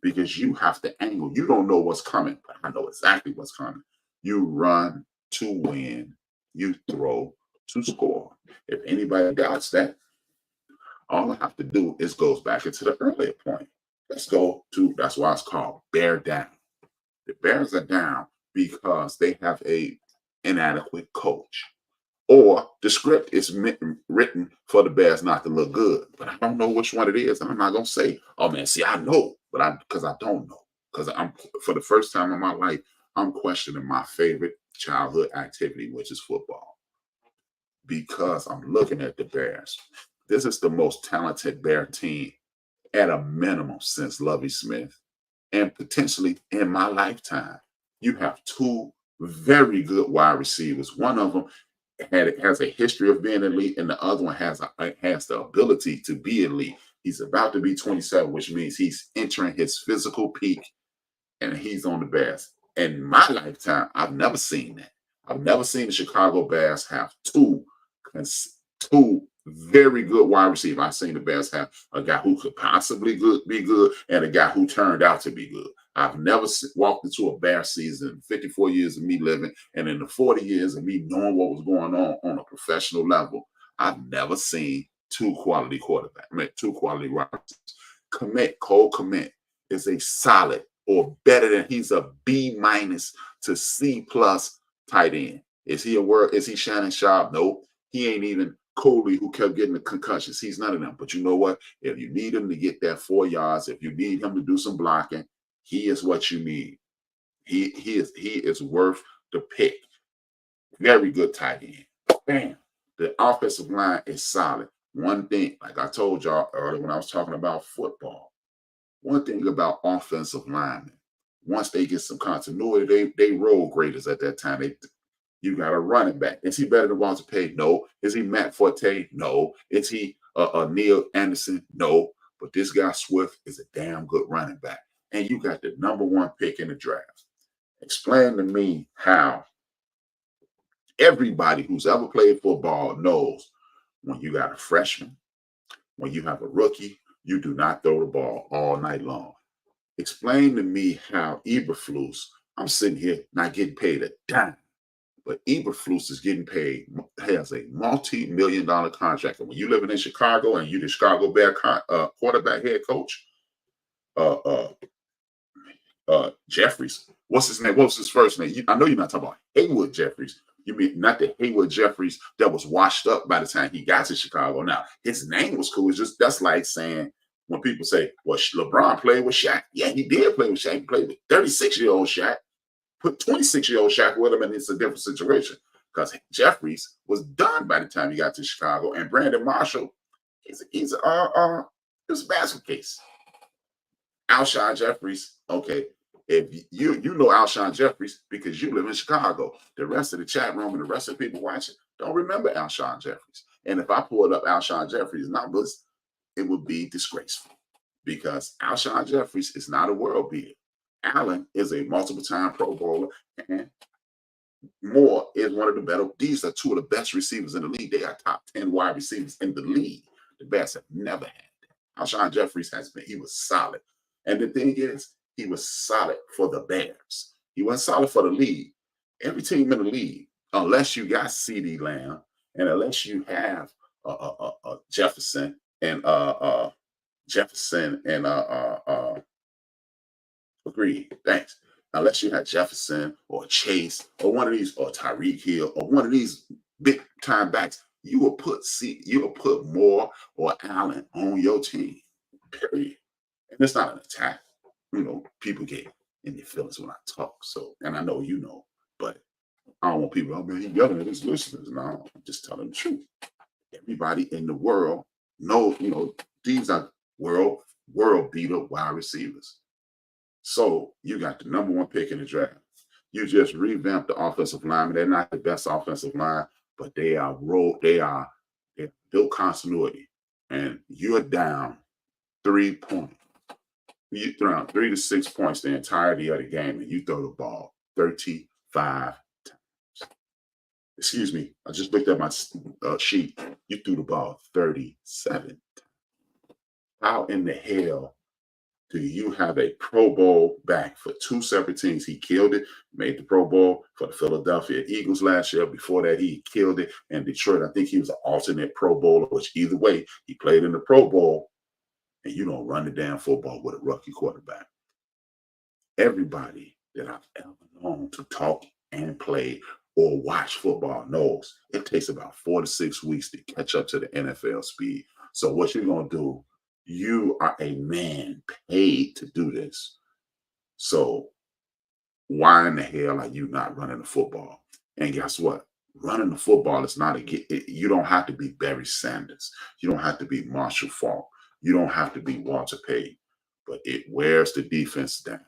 because you have to angle. You don't know what's coming, but I know exactly what's coming. You run to win, you throw to score. If anybody doubts that, all I have to do is goes back into the earlier point. Let's go to, that's why it's called bear down. The Bears are down because they have a inadequate coach. Or the script is written for the Bears not to look good. But I don't know which one it is. And I'm not going to say, oh man, see, I know, because I don't know. Because for the first time in my life, I'm questioning my favorite childhood activity, which is football. Because I'm looking at the Bears. This is the most talented Bear team at a minimum since Lovie Smith, and potentially in my lifetime. You have two very good wide receivers. One of them has a history of being elite, and the other one has the ability to be elite. He's about to be 27, which means he's entering his physical peak, and he's on the Bears. In my lifetime, I've never seen that. I've never seen the Chicago Bears have two very good wide receivers. I've seen the Bears have a guy who could possibly be good and a guy who turned out to be good. I've never walked into a Bear season in 54 years of me living, and in the 40 years of me knowing what was going on a professional level, I've never seen two quality quarterbacks, two quality wide receivers. Cole Kmet is a solid or better than, he's a B- to C+ tight end. Is he Shannon Sharp? Nope. He ain't even Coley, who kept getting the concussions. He's none of them. But you know what? If you need him to get that 4 yards, if you need him to do some blocking, he is what you need. He is worth the pick. Very good tight end. Bam. The offensive line is solid. One thing, like I told y'all earlier when I was talking about football, one thing about offensive linemen, once they get some continuity, they roll graders at that time. You got a running back. Is he better than Walter Payton? No. Is he Matt Forte? No. Is he Neil Anderson? No. But this guy Swift is a damn good running back. And you got the number 1 pick in the draft. Explain to me how everybody who's ever played football knows when you got a freshman, when you have a rookie, you do not throw the ball all night long. Explain to me how Eberflus, I'm sitting here not getting paid a dime, but Eberflus is getting paid, has a multi-million-dollar contract. And when you're living in Chicago and you're the Chicago Bear quarterback head coach, Jeffries, what's his name? What's his first name? I know you're not talking about Haywood Jeffries. You mean not the Haywood Jeffries that was washed up by the time he got to Chicago. Now, his name was cool. It's just, that's like saying, when people say, well, LeBron played with Shaq. Yeah, he did play with Shaq. He played with 36-year-old Shaq. Put 26-year-old Shaq with him, and it's a different situation because Jeffries was done by the time he got to Chicago, and Brandon Marshall, he's a basket case. Alshon Jeffries, okay, if you know Alshon Jeffries because you live in Chicago, the rest of the chat room and the rest of the people watching don't remember Alshon Jeffries. And if I pulled up Alshon Jeffries' numbers, it would be disgraceful because Alshon Jeffries is not a world beater. Allen is a multiple-time Pro Bowler, and Moore is one of the better. These are two of the best receivers in the league. They are top 10 wide receivers in the league. The Bears have never had that. Alshon Jeffries he was solid. And the thing is, he was solid for the Bears. He wasn't solid for the league. Every team in the league, unless you got CeeDee Lamb and unless you have Jefferson and agreed. Thanks. Unless you had Jefferson or Chase or one of these, or Tyreek Hill or one of these big time backs, you will put Moore or Allen on your team. period. And it's not an attack. People get in their feelings when I talk. So, and I know but I don't want people, oh man, he yelling at his listeners. No, I'm just telling the truth. Everybody in the world knows, these are world beater wide receivers. So you got the number one pick in the draft. You just revamped the offensive line. They're not the best offensive line, but they're built continuity. And you're down 3 points. You throw out 3 to 6 points the entirety of the game, and you throw the ball 35 times. Excuse me, I just looked at my sheet. You threw the ball 37 times. How in the hell do you have a Pro Bowl back for 2 separate teams? He killed it, made the Pro Bowl for the Philadelphia Eagles last year. Before that, he killed it in Detroit. I think he was an alternate Pro Bowler, which either way, he played in the Pro Bowl, and you don't run the damn football with a rookie quarterback. Everybody that I've ever known to talk and play or watch football knows it takes about 4 to 6 weeks to catch up to the NFL speed. So what you're going to do, you are a man paid to do this. So why in the hell are you not running the football? And guess what? Running the football is not you don't have to be Barry Sanders. You don't have to be Marshall Faulk. You don't have to be Walter Payton, but it wears the defense down.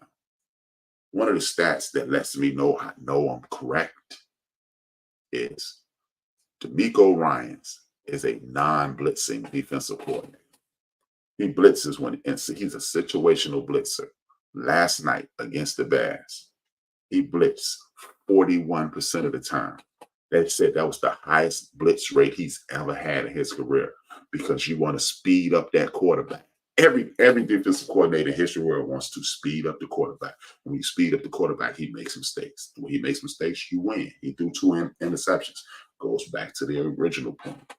One of the stats that lets me know I know I'm correct is DeMeco Ryans is a non-blitzing defensive coordinator. He blitzes he's a situational blitzer. Last night against the Bears, he blitzed 41% of the time. They said that was the highest blitz rate he's ever had in his career because you want to speed up that quarterback. Every defensive coordinator in history world wants to speed up the quarterback. When you speed up the quarterback, he makes mistakes. When he makes mistakes, you win. He threw 2 interceptions. Goes back to the original point.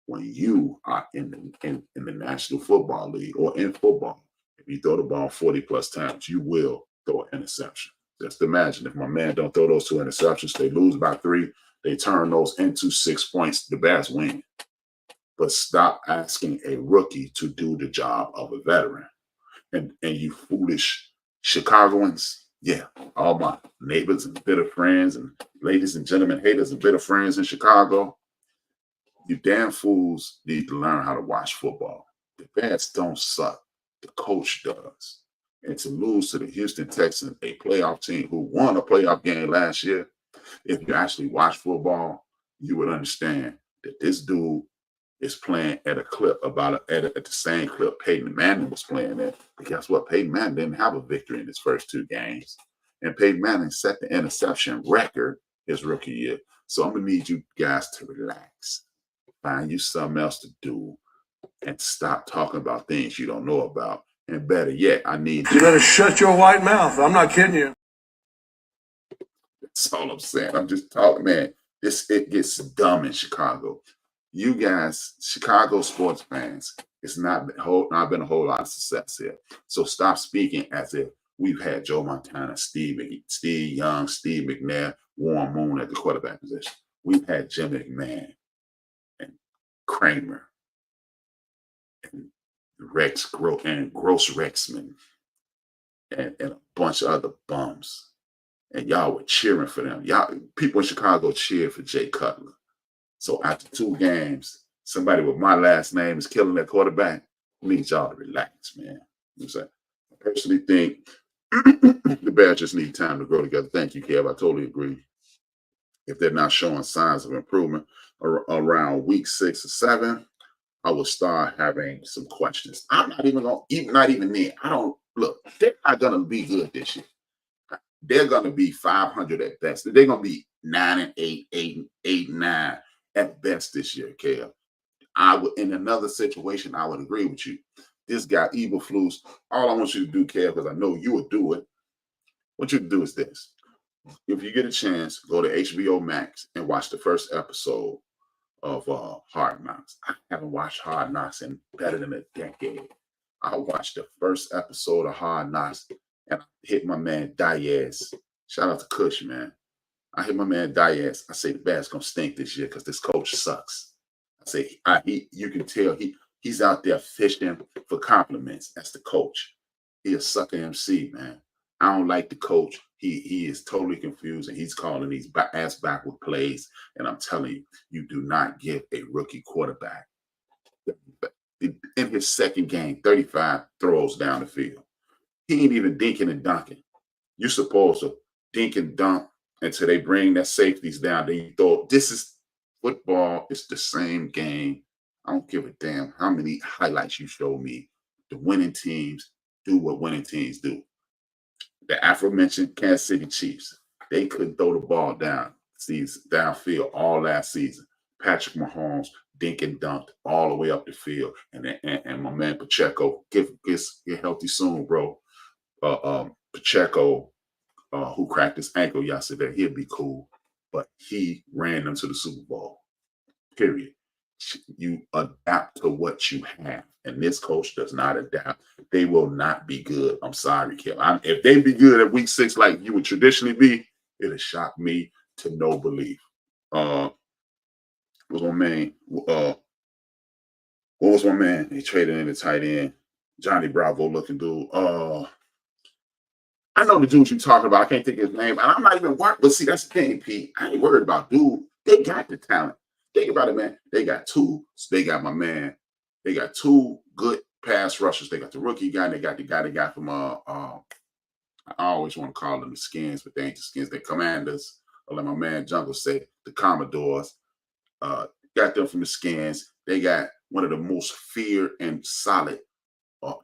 When you are in the National Football League or in football, if you throw the ball 40 plus times, you will throw an interception. Just imagine if my man don't throw those 2 interceptions, they lose by 3, they turn those into 6 points, the Bears win. But stop asking a rookie to do the job of a veteran. And you foolish Chicagoans, yeah, all my neighbors and bitter friends and ladies and gentlemen, haters and bitter friends in Chicago, you damn fools need to learn how to watch football. The Bears don't suck. The coach does. And to lose to the Houston Texans, a playoff team who won a playoff game last year, if you actually watch football, you would understand that this dude is playing at a clip at the same clip Peyton Manning was playing at. But guess what? Peyton Manning didn't have a victory in his first 2 games. And Peyton Manning set the interception record his rookie year. So I'm going to need you guys to relax. Find you something else to do and stop talking about things you don't know about. And better yet, I need you better shut your white mouth. I'm not kidding you. That's all I'm saying. I'm just talking, man. It gets dumb in Chicago. You guys, Chicago sports fans, it's not been a whole lot of success here. So stop speaking as if we've had Joe Montana, Steve Young, Steve McNair, Warren Moon at the quarterback position. We've had Jim McMahon and Kramer and Gross Rexman and a bunch of other bums. And y'all were cheering for them. People in Chicago cheered for Jay Cutler. So after 2 games, somebody with my last name is killing their quarterback. It means y'all to relax, man. You know, I personally think the Bears just need time to grow together. Thank you, Kev. I totally agree. If they're not showing signs of improvement around week 6 or 7, I will start having some questions. I'm not even then. They're not gonna be good this year. They're gonna be 500 at best. They're gonna be 9-8, 8-9 at best this year, Kev. In another situation, I would agree with you. This guy, Eberflus, all I want you to do, Kev, because I know you will do it. What you do is this. If you get a chance, go to HBO Max and watch the first episode of Hard Knocks. I haven't watched Hard Knocks in better than a decade. I watched the first episode of Hard Knocks and I hit my man Diaz. Shout out to Kush, man. I hit my man Diaz. I say the Bears gonna stink this year because this coach sucks. I say you can tell He's out there fishing for compliments. That's the coach. He a sucker MC, man. I don't like the coach. He is totally confused, and he's calling these ass backward plays. And I'm telling you, you do not give a rookie quarterback in his second game 35 throws down the field. He ain't even dinking and dunking. You're supposed to dink and dunk until they bring their safeties down. Then you throw. This is football. It's the same game. I don't give a damn how many highlights you show me. The winning teams do what winning teams do. The aforementioned Kansas City Chiefs, they couldn't throw the ball downfield all last season. Patrick Mahomes dink and dunked all the way up the field, and my man Pacheco get healthy soon, bro. Pacheco, who cracked his ankle yesterday, he'll be cool, but he ran them to the Super Bowl. Period. You adapt to what you have, and this coach does not adapt. They will not be good. I'm sorry, Kim. If they be good at week 6 like you would traditionally be, it'll shock me to no belief. What was my man? What was my man? He traded in the tight end, Johnny Bravo looking dude. I know the dude you're talking about. I can't think of his name, and I'm not even worried. But see, that's the thing, Pete. I ain't worried about dude. They got the talent. Think about it, man. They got two. They got my man. They got 2 good pass rushers. They got the rookie guy, and they got the guy they got from I always want to call them the Skins, but they ain't the Skins. They Commanders, or like my man Jungle said, the Commodores. Got them from the Skins. They got one of the most feared and solid.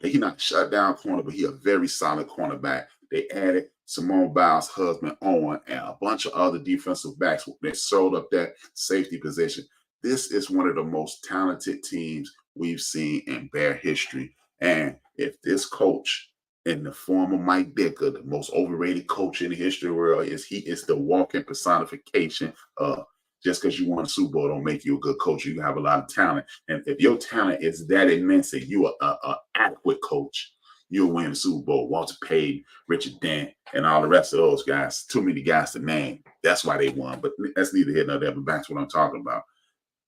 He not shut down corner, but he a very solid cornerback. They added Simone Biles' husband Owen and a bunch of other defensive backs that sold up that safety position. This is one of the most talented teams we've seen in Bear history. And if this coach, in the form of Mike Dicker, the most overrated coach in the history of the world, he is the walking personification of just because you won a Super Bowl don't make you a good coach. You have a lot of talent. And if your talent is that immense that you are an adequate coach, you'll win the Super Bowl. Walter Payton, Richard Dent, and all the rest of those guys. Too many guys to name. That's why they won. But that's neither here nor there. But that's what I'm talking about.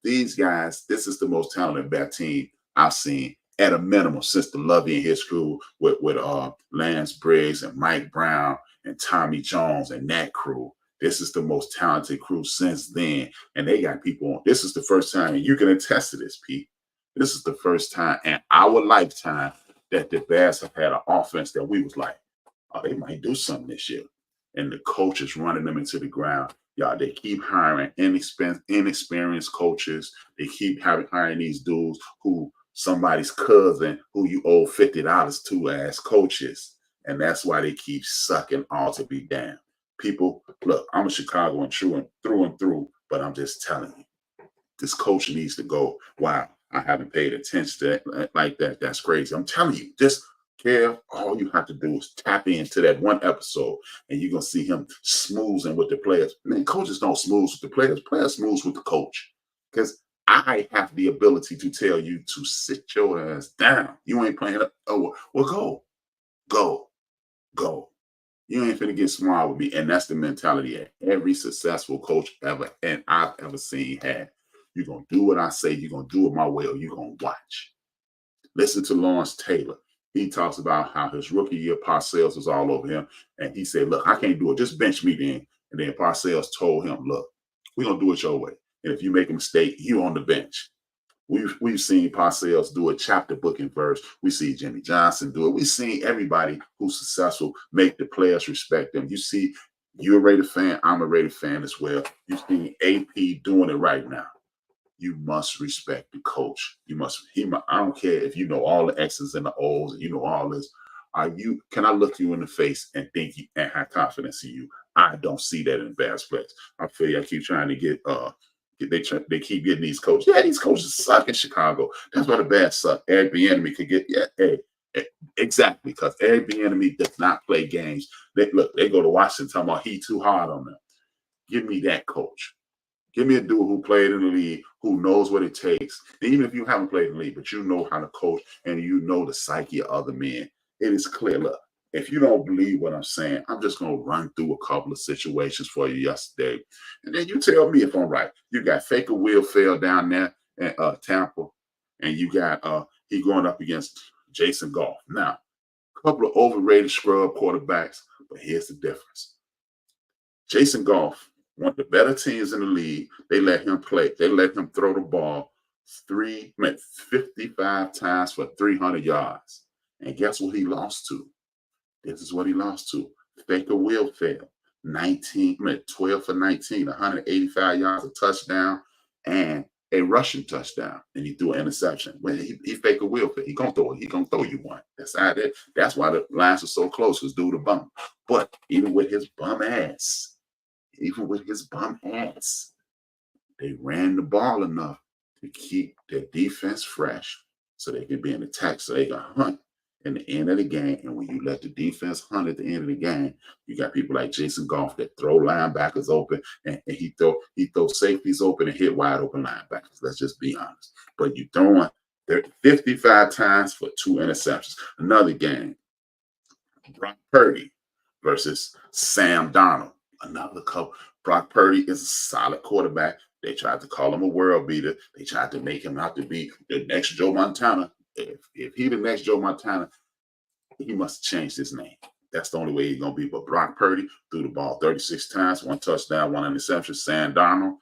These guys, this is the most talented back team I've seen at a minimum since the Lovey and his crew with Lance Briggs and Mike Brown and Tommy Jones and that crew. This is the most talented crew since then. And they got people on. This is the first time, and you can attest to this, Pete. This is the first time in our lifetime that the Bears have had an offense that we was like, oh, they might do something this year. And the coach is running them into the ground. Y'all, they keep hiring inexperienced coaches. They keep hiring these dudes who somebody's cousin who you owe $50 to as coaches. And that's why they keep sucking all to be damned. People, look, I'm a Chicagoan through and through, but I'm just telling you, this coach needs to go. Wow, I haven't paid attention to that like that. That's crazy. I'm telling you, just Kev, all you have to do is tap into that one episode, and you're gonna see him smoozing with the players. Man, coaches don't smooth with the players. Players smooth with the coach. Because I have the ability to tell you to sit your ass down. You ain't playing up. Oh, well, go. You ain't finna get smart with me. And that's the mentality that every successful coach ever and I've ever seen had. You're going to do what I say. You're going to do it my way, or you're going to watch. Listen to Lawrence Taylor. He talks about how his rookie year, Parcells was all over him. And he said, look, I can't do it. Just bench me then. And then Parcells told him, look, we're going to do it your way. And if you make a mistake, you on the bench. We've seen Parcells do a chapter book in verse. We see Jimmy Johnson do it. We've seen everybody who's successful make the players respect them. You see, you're a Raider fan. I'm a Raider fan as well. You've seen AP doing it right now. You must respect the coach. I don't care if you know all the X's and the O's and you know all this. Can I look you in the face and think and have confidence in you? I don't see that in Bears players. I feel you. I keep trying to get they keep getting these coaches. Yeah, these coaches suck in Chicago. That's why the Bears suck. Eric Bieniemy could get exactly, because Eric Bieniemy does not play games. They go to Washington talking about he too hard on them. Give me that coach. Give me a dude who played in the league, who knows what it takes. And even if you haven't played in the league, but you know how to coach and you know the psyche of other men. It is clear. Look, if you don't believe what I'm saying, I'm just going to run through a couple of situations for you yesterday. And then you tell me if I'm right. You got Faker Will fell down there in Tampa. and you got he going up against Jason Goff. Now, a couple of overrated scrub quarterbacks, but here's the difference. Jason Goff, one of the better teams in the league, they let him play. They let him throw the ball 55 times for 300 yards. And guess what he lost to? This is what he lost to. Faker will fail. 12 for 19, 185 yards, a touchdown, and a rushing touchdown. And he threw an interception. Well, he Faker will fail. He gonna throw it. He gonna throw you one. That's how it. That's why the lines are so close, because dude a bum. But even with his bum ass, they ran the ball enough to keep their defense fresh so they could be in attack, so they can hunt in the end of the game. And when you let the defense hunt at the end of the game, you got people like Jason Goff that throw linebackers open, and he throw safeties open and hit wide open linebackers. Let's just be honest. But you throwing 55 times for 2 interceptions. Another game, Brock Purdy versus Sam Darnold. Another couple. Brock Purdy is a solid quarterback. They tried to call him a world beater. They tried to make him out to be the next Joe Montana. If he the next Joe Montana, he must change his name. That's the only way he's going to be. But Brock Purdy threw the ball 36 times, 1 touchdown, 1 interception. Sam Darnold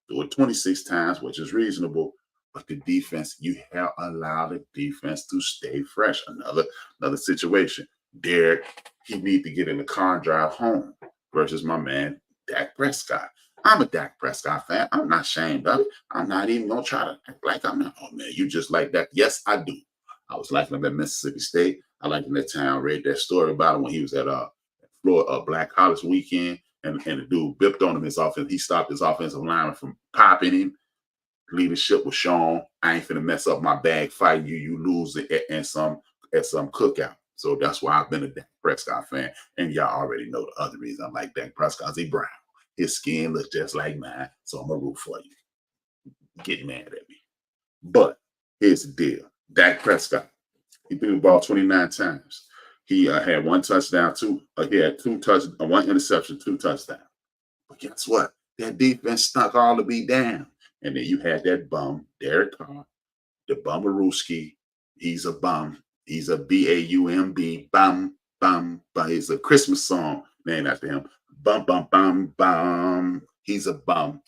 threw it 26 times, which is reasonable. But the defense, you have allowed the defense to stay fresh. Another situation. Derek, he need to get in the car and drive home versus my man, Dak Prescott. I'm a Dak Prescott fan. I'm not ashamed of it. I'm not even going to try to act like I'm not. Oh, man, you just like that. Yes, I do. I was liking him at Mississippi State. I liked him that time. Read that story about him when he was at Florida Black College weekend, and the dude bipped on him his offense. He stopped his offensive lineman from popping him. Leadership was shown. I ain't finna mess up my bag fighting you. You lose it at some cookout. So that's why I've been a Dak Prescott fan. And y'all already know the other reason I like Dak Prescott. He's brown. His skin looks just like mine. So I'm going to root for you. Get mad at me. But here's the deal. Dak Prescott, he threw the ball 29 times. He had 1 touchdown, he had 1 interception, 2 touchdowns. But guess what? That defense snuck all the beat down. And then you had that bum, Derek Carr, the Bummerooski. He's a bum. He's a B-A-U-M-B, bum, bum, bum. It's a Christmas song named after him. Bum, bum, bum, bum. He's a bum.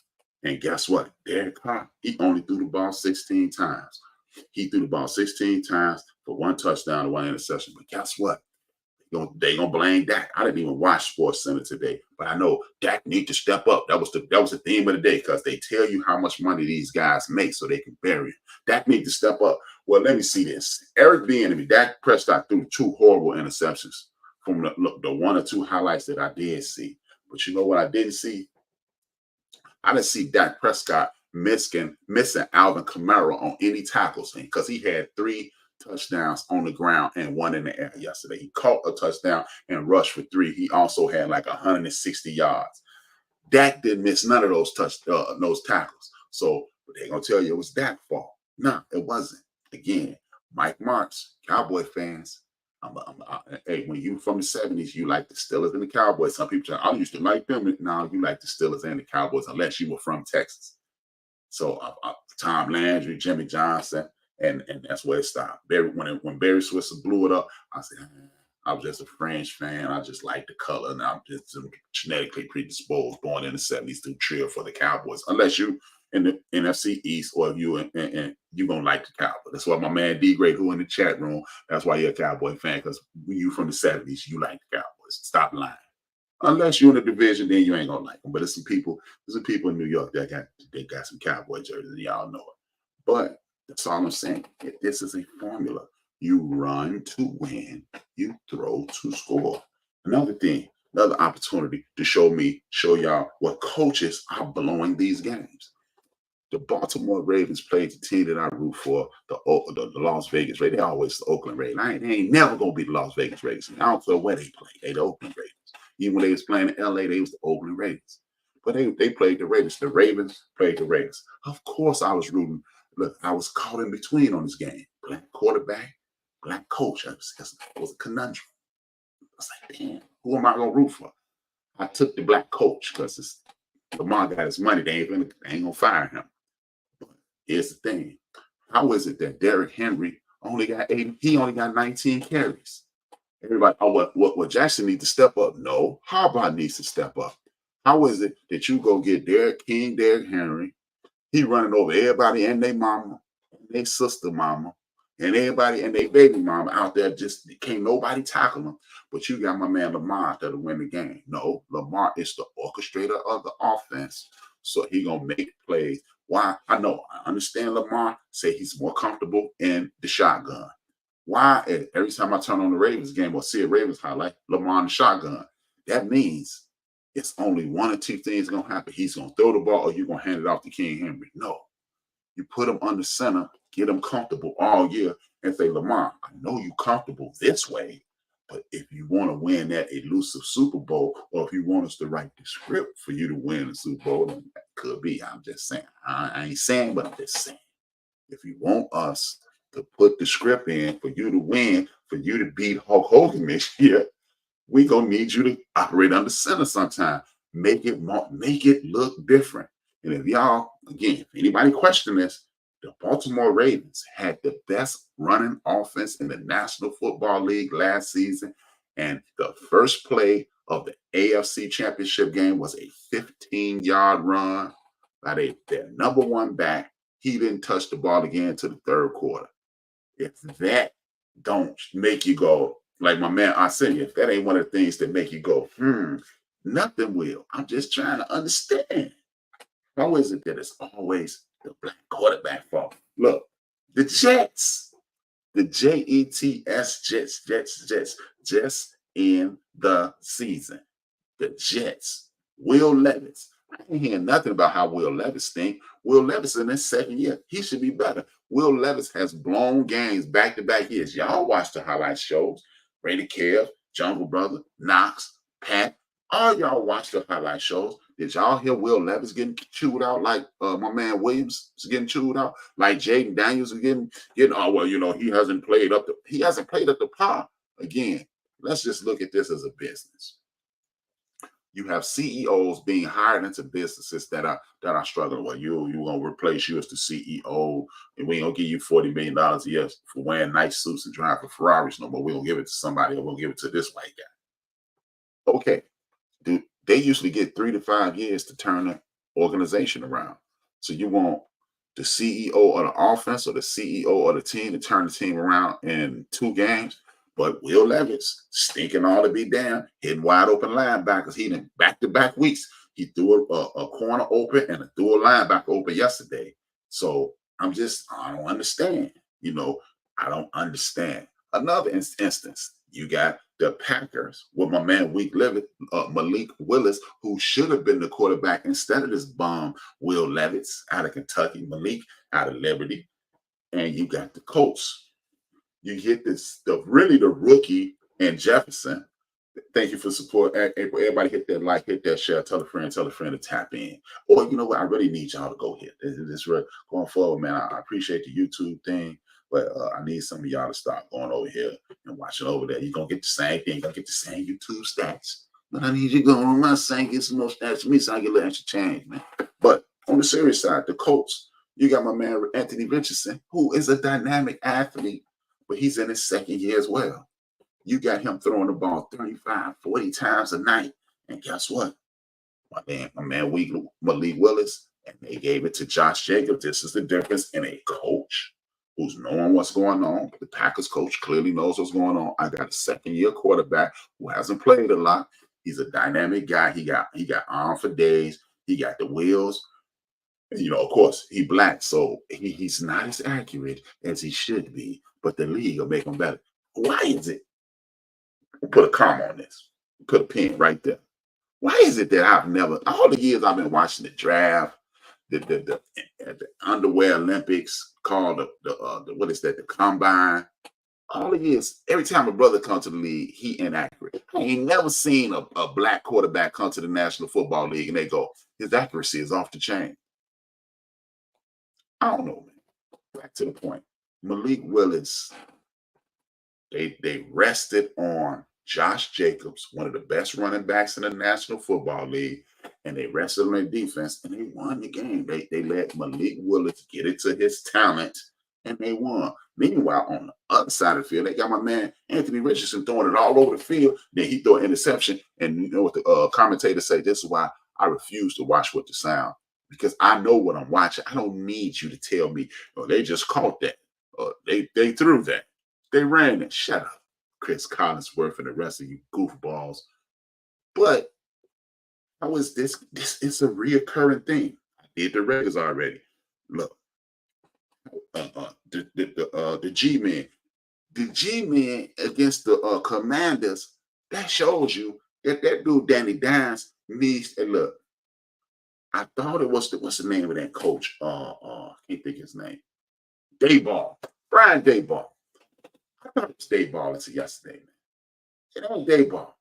And guess what? Derek Carr, he only threw the ball 16 times. He threw the ball 16 times for 1 touchdown and 1 interception. But guess what? They gonna blame Dak. I didn't even watch Sports Center today, but I know Dak need to step up. That was the theme of the day, because they tell you how much money these guys make so they can bury him. Dak need to step up. Well, let me see this. Eric Bieniemy, Dak Prescott threw 2 horrible interceptions from the 1 or 2 highlights that I did see. But you know what I didn't see? I didn't see Dak Prescott missing Alvin Kamara on any tackles, because he had 3 touchdowns on the ground and 1 in the air yesterday. He caught a touchdown and rushed for 3. He also had like 160 yards. Dak didn't miss none of those tackles. So they're going to tell you it was Dak's fault. No, it wasn't. Again, Mike Marks, Cowboy fans, hey, when you from the 70s, you like the Steelers and the Cowboys. Some people say, I used to like them. Now you like the Steelers and the Cowboys, unless you were from Texas. So Tom Landry, Jimmy Johnson, and that's where it stopped. When Barry Switzer blew it up, I said, I was just a French fan. I just like the color, and I'm just genetically predisposed, born in the 70s, to cheer for the Cowboys. Unless you in the NFC East, or if you and you're gonna like the Cowboys. That's why my man D Great, who in the chat room, that's why you're a Cowboy fan, because when you from the 70s, you like the Cowboys. Stop lying. Unless you're in the division, then you ain't gonna like them. But there's some people in New York that got some Cowboy jerseys, and y'all know it. But that's all I'm saying. This is a formula. You run to win, you throw to score. Another opportunity to show y'all what coaches are blowing these games. The Baltimore Ravens played the team that I root for, the Las Vegas Raiders. They always the Oakland Raiders. They ain't never gonna be the Las Vegas Raiders. I don't care where they play. They the Oakland Raiders. Even when they was playing in LA, they was the Oakland Raiders. But they played the Raiders. The Ravens played the Raiders. Of course I was rooting. Look, I was caught in between on this game. Black quarterback, black coach. It was a conundrum. I was like, damn, who am I gonna root for? I took the black coach because Lamar got his money. They ain't gonna fire him. But here's the thing. How is it that Derrick Henry only got 8? He only got 19 carries. Everybody, oh, what Jackson needs to step up? No, Harbaugh needs to step up. How is it that you go get Derrick Henry? He running over everybody and their mama, and their sister mama, and everybody and their baby mama out there. Just can't nobody tackle him. But you got my man Lamar that'll win the game. No, Lamar is the orchestrator of the offense. So he gonna make plays. Why? I know. I understand Lamar say he's more comfortable in the shotgun. Why? Every time I turn on the Ravens game or see a Ravens highlight, Lamar in the shotgun. That means it's only one or two things gonna happen. He's gonna throw the ball or you're gonna hand it off to King Henry. No. You put him under center, get him comfortable all year, and say, Lamar, I know you're comfortable this way, but if you want to win that elusive Super Bowl, or if you want us to write the script for you to win the Super Bowl, then that could be. I'm just saying. I ain't saying, but I'm just saying. If you want us to put the script in for you to win, for you to beat Hulk Hogan this year, we gonna need you to operate under center sometime. Make it look different. And if y'all, again, if anybody question this, the Baltimore Ravens had the best running offense in the National Football League last season. And the first play of the AFC Championship game was a 15-yard run by their number one back. He didn't touch the ball again to the third quarter. If that don't make you go, like my man Arsenio, if that ain't one of the things that make you go, nothing will. I'm just trying to understand. How is it that it's always the black quarterback fault? Look, the Jets, the Jets, just in the season. The Jets, Will Levis. I ain't hearing nothing about how Will Levis think. Will Levis in his second year, he should be better. Will Levis has blown games back-to-back years. Y'all watch the highlight shows. Brady Kev, Jungle Brother, Knox, Pat. All y'all watch the highlight shows. Did y'all hear Will Levis getting chewed out like my man Williams is getting chewed out? Like Jaden Daniels is getting, oh, well, he hasn't played up to par. Again, let's just look at this as a business. You have CEOs being hired into businesses that are struggling. Well, you're gonna replace you as the CEO, and we ain't gonna give you $40 million a year for wearing nice suits and driving Ferraris no more. We're gonna give it to somebody, or we'll give it to this white guy. Okay. They usually get 3 to 5 years to turn the organization around. So you want the CEO of the offense or the CEO of the team to turn the team around in 2 games. But Will Levis, stinking all to be damned, hitting wide open linebackers. He did back-to-back weeks. He threw a corner open and threw a linebacker open yesterday. So I don't understand. I don't understand. Another instance, you got the Packers with my man Malik Willis, who should have been the quarterback instead of this bum Will Levis out of Kentucky, Malik out of Liberty. And you got the Colts. You get the rookie and Jefferson. Thank you for support. Everybody hit that like, hit that share, tell a friend to tap in. Or you know what? I really need y'all to go here. This going forward, man. I appreciate the YouTube thing, but I need some of y'all to start going over here and watching over there. You're gonna get the same thing. You're gonna get the same YouTube stats. But I need you going on my side, get some more stats for me so I get a little extra change, man. But on the serious side, the Colts, you got my man Anthony Richardson, who is a dynamic athlete, but he's in his second year as well. You got him throwing the ball 35, 40 times a night. And guess what? My man Malik Willis, and they gave it to Josh Jacobs. This is the difference in a coach who's knowing what's going on. The Packers coach clearly knows what's going on. I got a second-year quarterback who hasn't played a lot. He's a dynamic guy. He got arm for days. He got the wheels. And, of course, he black, so he's not as accurate as he should be. But the league will make him better. Why is it? Put a comma on this. Put a pin right there. Why is it that I've never, all the years I've been watching the draft, the underwear Olympics, called the combine, all the years, every time a brother comes to the league, he inaccurate. I ain't never seen a black quarterback come to the National Football League and they go, his accuracy is off the chain. I don't know, man. Back to the point. Malik Willis, they rested on Josh Jacobs, one of the best running backs in the National Football League, and they rested on their defense, and they won the game. They let Malik Willis get into his talent and they won. Meanwhile, on the other side of the field, they got my man Anthony Richardson throwing it all over the field. Then he threw an interception, and you know what the commentators say? This is why I refuse to watch with the sound, because I know what I'm watching. I don't need you to tell me, oh, they just caught that. They threw that. They ran it. Shut up, Chris Collinsworth and the rest of you goofballs. But how is this? This is a reoccurring thing. I did the Raiders already. Look, the G-men. The G-men against the Commanders, that shows you that dude Danny Dimes needs, and look, I thought it was what's the name of that coach? Can't think his name. Dayball. Brian Dayball. I thought it was Dayball until yesterday, man. It ain't Dayball.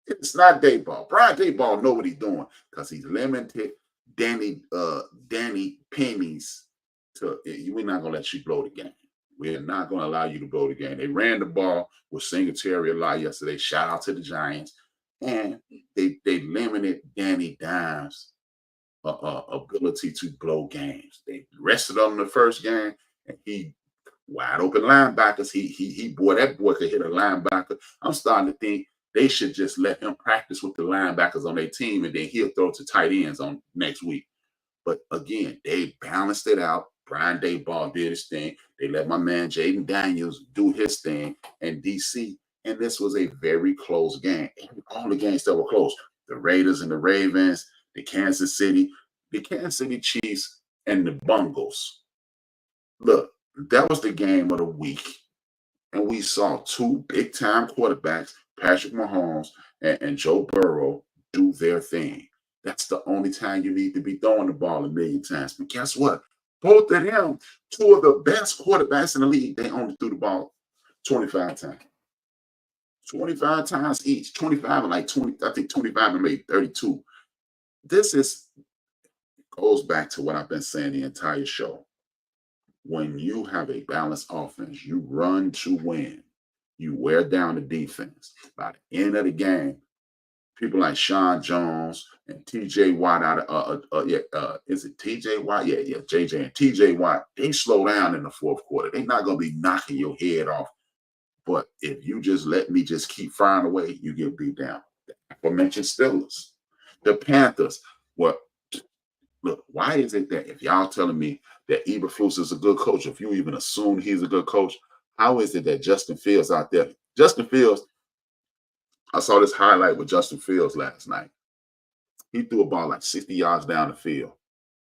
It's not Dayball. Brian Dayball know what he's doing because he's limited Danny Pennies to, we're not gonna let you blow the game. We're not going to allow you to blow the game. They ran the ball with Singletary a lot yesterday. Shout out to the Giants. And they limited Danny Dimes' ability to blow games. They rested on him the first game, and he wide open linebackers. That boy could hit a linebacker. I'm starting to think they should just let him practice with the linebackers on their team, and then he'll throw to tight ends on next week. But again, they balanced it out. Brian Dayball did his thing. They let my man Jaden Daniels do his thing in DC. And this was a very close game. All the games that were close. The Raiders and the Ravens, the Kansas City Chiefs, and the Bungles. Look, that was the game of the week. And we saw two big-time quarterbacks, Patrick Mahomes and Joe Burrow, do their thing. That's the only time you need to be throwing the ball a million times. But guess what? Both of them, two of the best quarterbacks in the league, they only threw the ball 25 times. 25 times each. 25 and like 20, I think 25 and maybe 32. This goes back to what I've been saying the entire show. When you have a balanced offense, you run to win. You wear down the defense. By the end of the game, people like Sean Jones and TJ Watt is it TJ Watt? Yeah, JJ and TJ Watt, they slow down in the fourth quarter. They're not going to be knocking your head off. But if you just let me just keep firing away, you get beat down. The aforementioned Steelers, the Panthers. Well, look, why is it that if y'all telling me that Eberflus is a good coach, if you even assume he's a good coach, how is it that Justin Fields out there? Justin Fields, I saw this highlight with Justin Fields last night. He threw a ball like 60 yards down the field.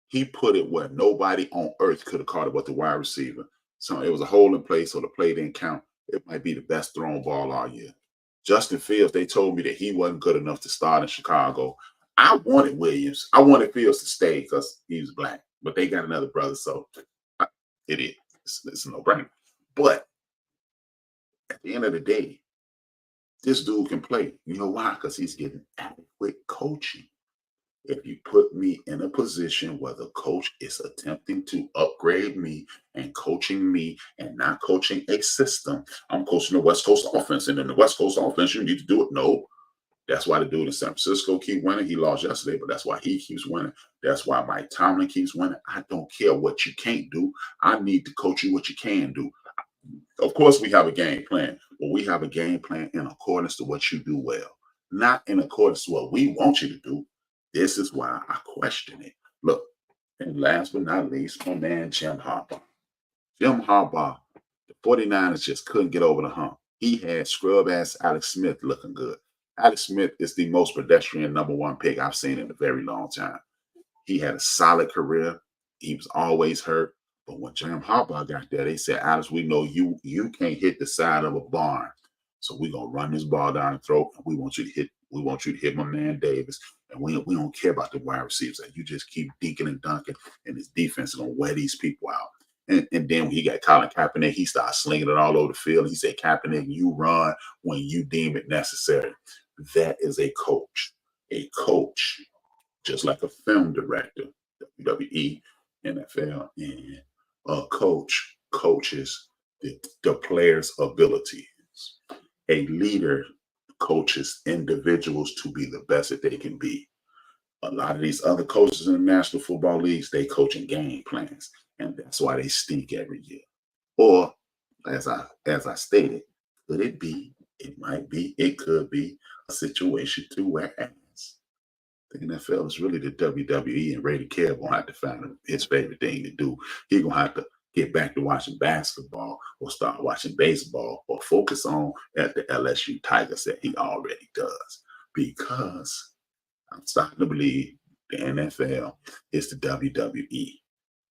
He put it where nobody on earth could have caught it but the wide receiver. So it was a hole in place, so the play didn't count. It might be the best thrown ball all year. Justin Fields, they told me that he wasn't good enough to start in Chicago. I wanted Williams. I wanted Fields to stay because he was black. But they got another brother, so it is. It's a no-brainer. But at the end of the day, this dude can play. You know why? Because he's getting adequate coaching. If you put me in a position where the coach is attempting to upgrade me and coaching me and not coaching a system, I'm coaching the West Coast offense. And in the West Coast offense, you need to do it. No. That's why the dude in San Francisco keep winning. He lost yesterday, but that's why he keeps winning. That's why Mike Tomlin keeps winning. I don't care what you can't do. I need to coach you what you can do. Of course, we have a game plan, but we have a game plan in accordance to what you do well, not in accordance to what we want you to do. This is why I question it. Look, and last but not least, my man Jim Harbaugh. Jim Harbaugh, the 49ers just couldn't get over the hump. He had scrub-ass Alex Smith looking good. Alex Smith is the most pedestrian number one pick I've seen in a very long time. He had a solid career. He was always hurt. But when Jim Harbaugh got there, they said, Alex, we know you can't hit the side of a barn. So we're going to run this ball down the throat, and we want you to hit my man Davis. And we don't care about the wide receivers. Like, you just keep dinking and dunking, and his defense is going to wear these people out. And then when he got Colin Kaepernick, he started slinging it all over the field. He said, Kaepernick, you run when you deem it necessary. That is a coach. A coach, just like a film director, WWE, NFL, and a coach coaches the players' abilities. A leader coaches individuals to be the best that they can be. A lot of these other coaches in the National Football Leagues, they coach in game plans, and that's why they stink every year. Or as I stated, could it be, it might be, it could be a situation to whereas the NFL is really the WWE, and Brady Kev gonna have to find his favorite thing to do. He gonna have to get back to watching basketball or start watching baseball or focus on at the LSU Tigers that he already does. Because I'm starting to believe the NFL is the WWE.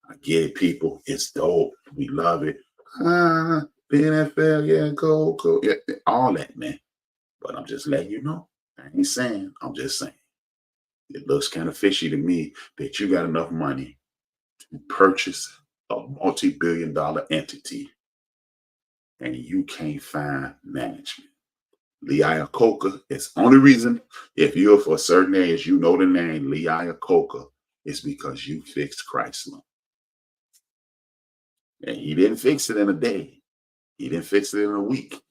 I get it, people. It's dope. We love it. The NFL, yeah, go, yeah, all that, man. But I'm just letting you know. I ain't saying. I'm just saying. It looks kind of fishy to me that you got enough money to purchase a multi-billion-dollar entity and you can't find management. Lee Iacocca is only reason, if you're for a certain age, you know the name Lee Iacocca, is because you fixed Chrysler. And he didn't fix it in a day. He didn't fix it in a week.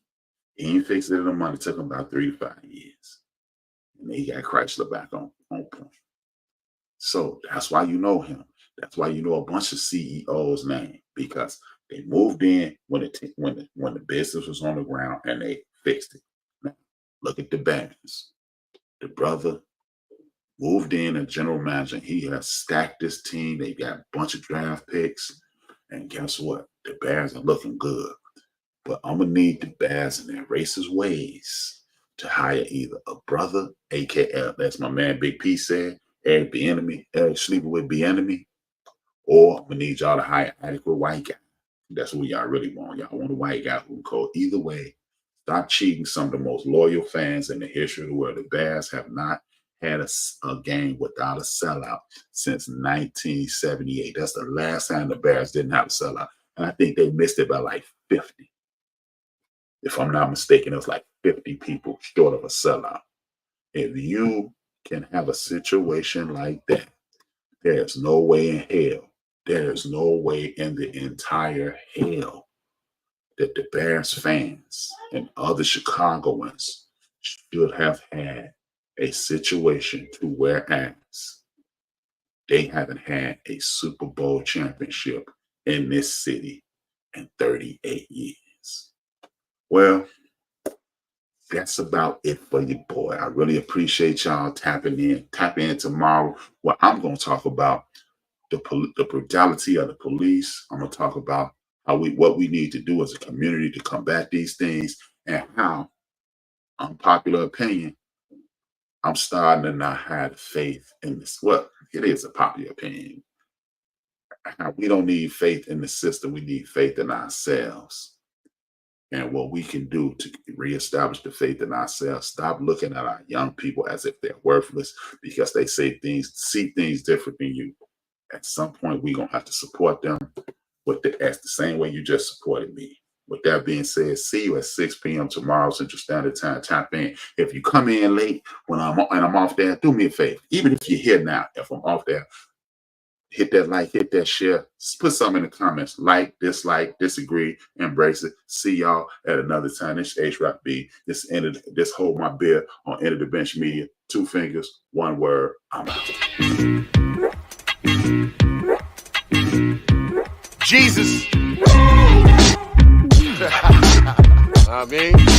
He didn't fix it in a month. It took him about 3 to 5 years. And then he got Chrysler back on point. So that's why you know him. That's why you know a bunch of CEOs' name, because they moved in when the business was on the ground and they fixed it. Now, look at the Bears. The brother moved in as general manager. He has stacked this team. They got a bunch of draft picks. And guess what? The Bears are looking good. But I'm going to need the Bears in their racist ways to hire either a brother, a.k.a. that's my man Big P said, Eric Bieniemy, Eric sleeping with Bieniemy, or I'm going to need y'all to hire an adequate white guy. That's what y'all really want. Y'all want a white guy who can call either way. Stop cheating some of the most loyal fans in the history of the world. The Bears have not had a game without a sellout since 1978. That's the last time the Bears didn't have a sellout. And I think they missed it by like 50. If I'm not mistaken, it was like 50 people short of a sellout. If you can have a situation like that, there's no way in hell, there's no way in the entire hell that the Bears fans and other Chicagoans should have had a situation to whereas they haven't had a Super Bowl championship in this city in 38 years. Well, that's about it for you, boy. I really appreciate y'all tapping in. Tap in tomorrow where I'm going to talk about the brutality of the police. I'm going to talk about what we need to do as a community to combat these things, and how, unpopular opinion, I'm starting to not have faith in this. Well, it is a popular opinion. We don't need faith in the system. We need faith in ourselves. And what we can do to reestablish the faith in ourselves. Stop looking at our young people as if they're worthless because they see things different than you. At some point, we're going to have to support them as the same way you just supported me. With that being said, see you at 6 p.m. tomorrow Central Standard Time. Tap in. If you come in late when I'm off there, do me a favor. Even if you're here now, if I'm off there, hit that like, hit that share, put something in the comments. Like, dislike, disagree, embrace it. See y'all at another time. This is H-Rock B. This Hold My Beer on End of the Bench Media. 2 fingers, 1 word. I'm out. Jesus. I mean.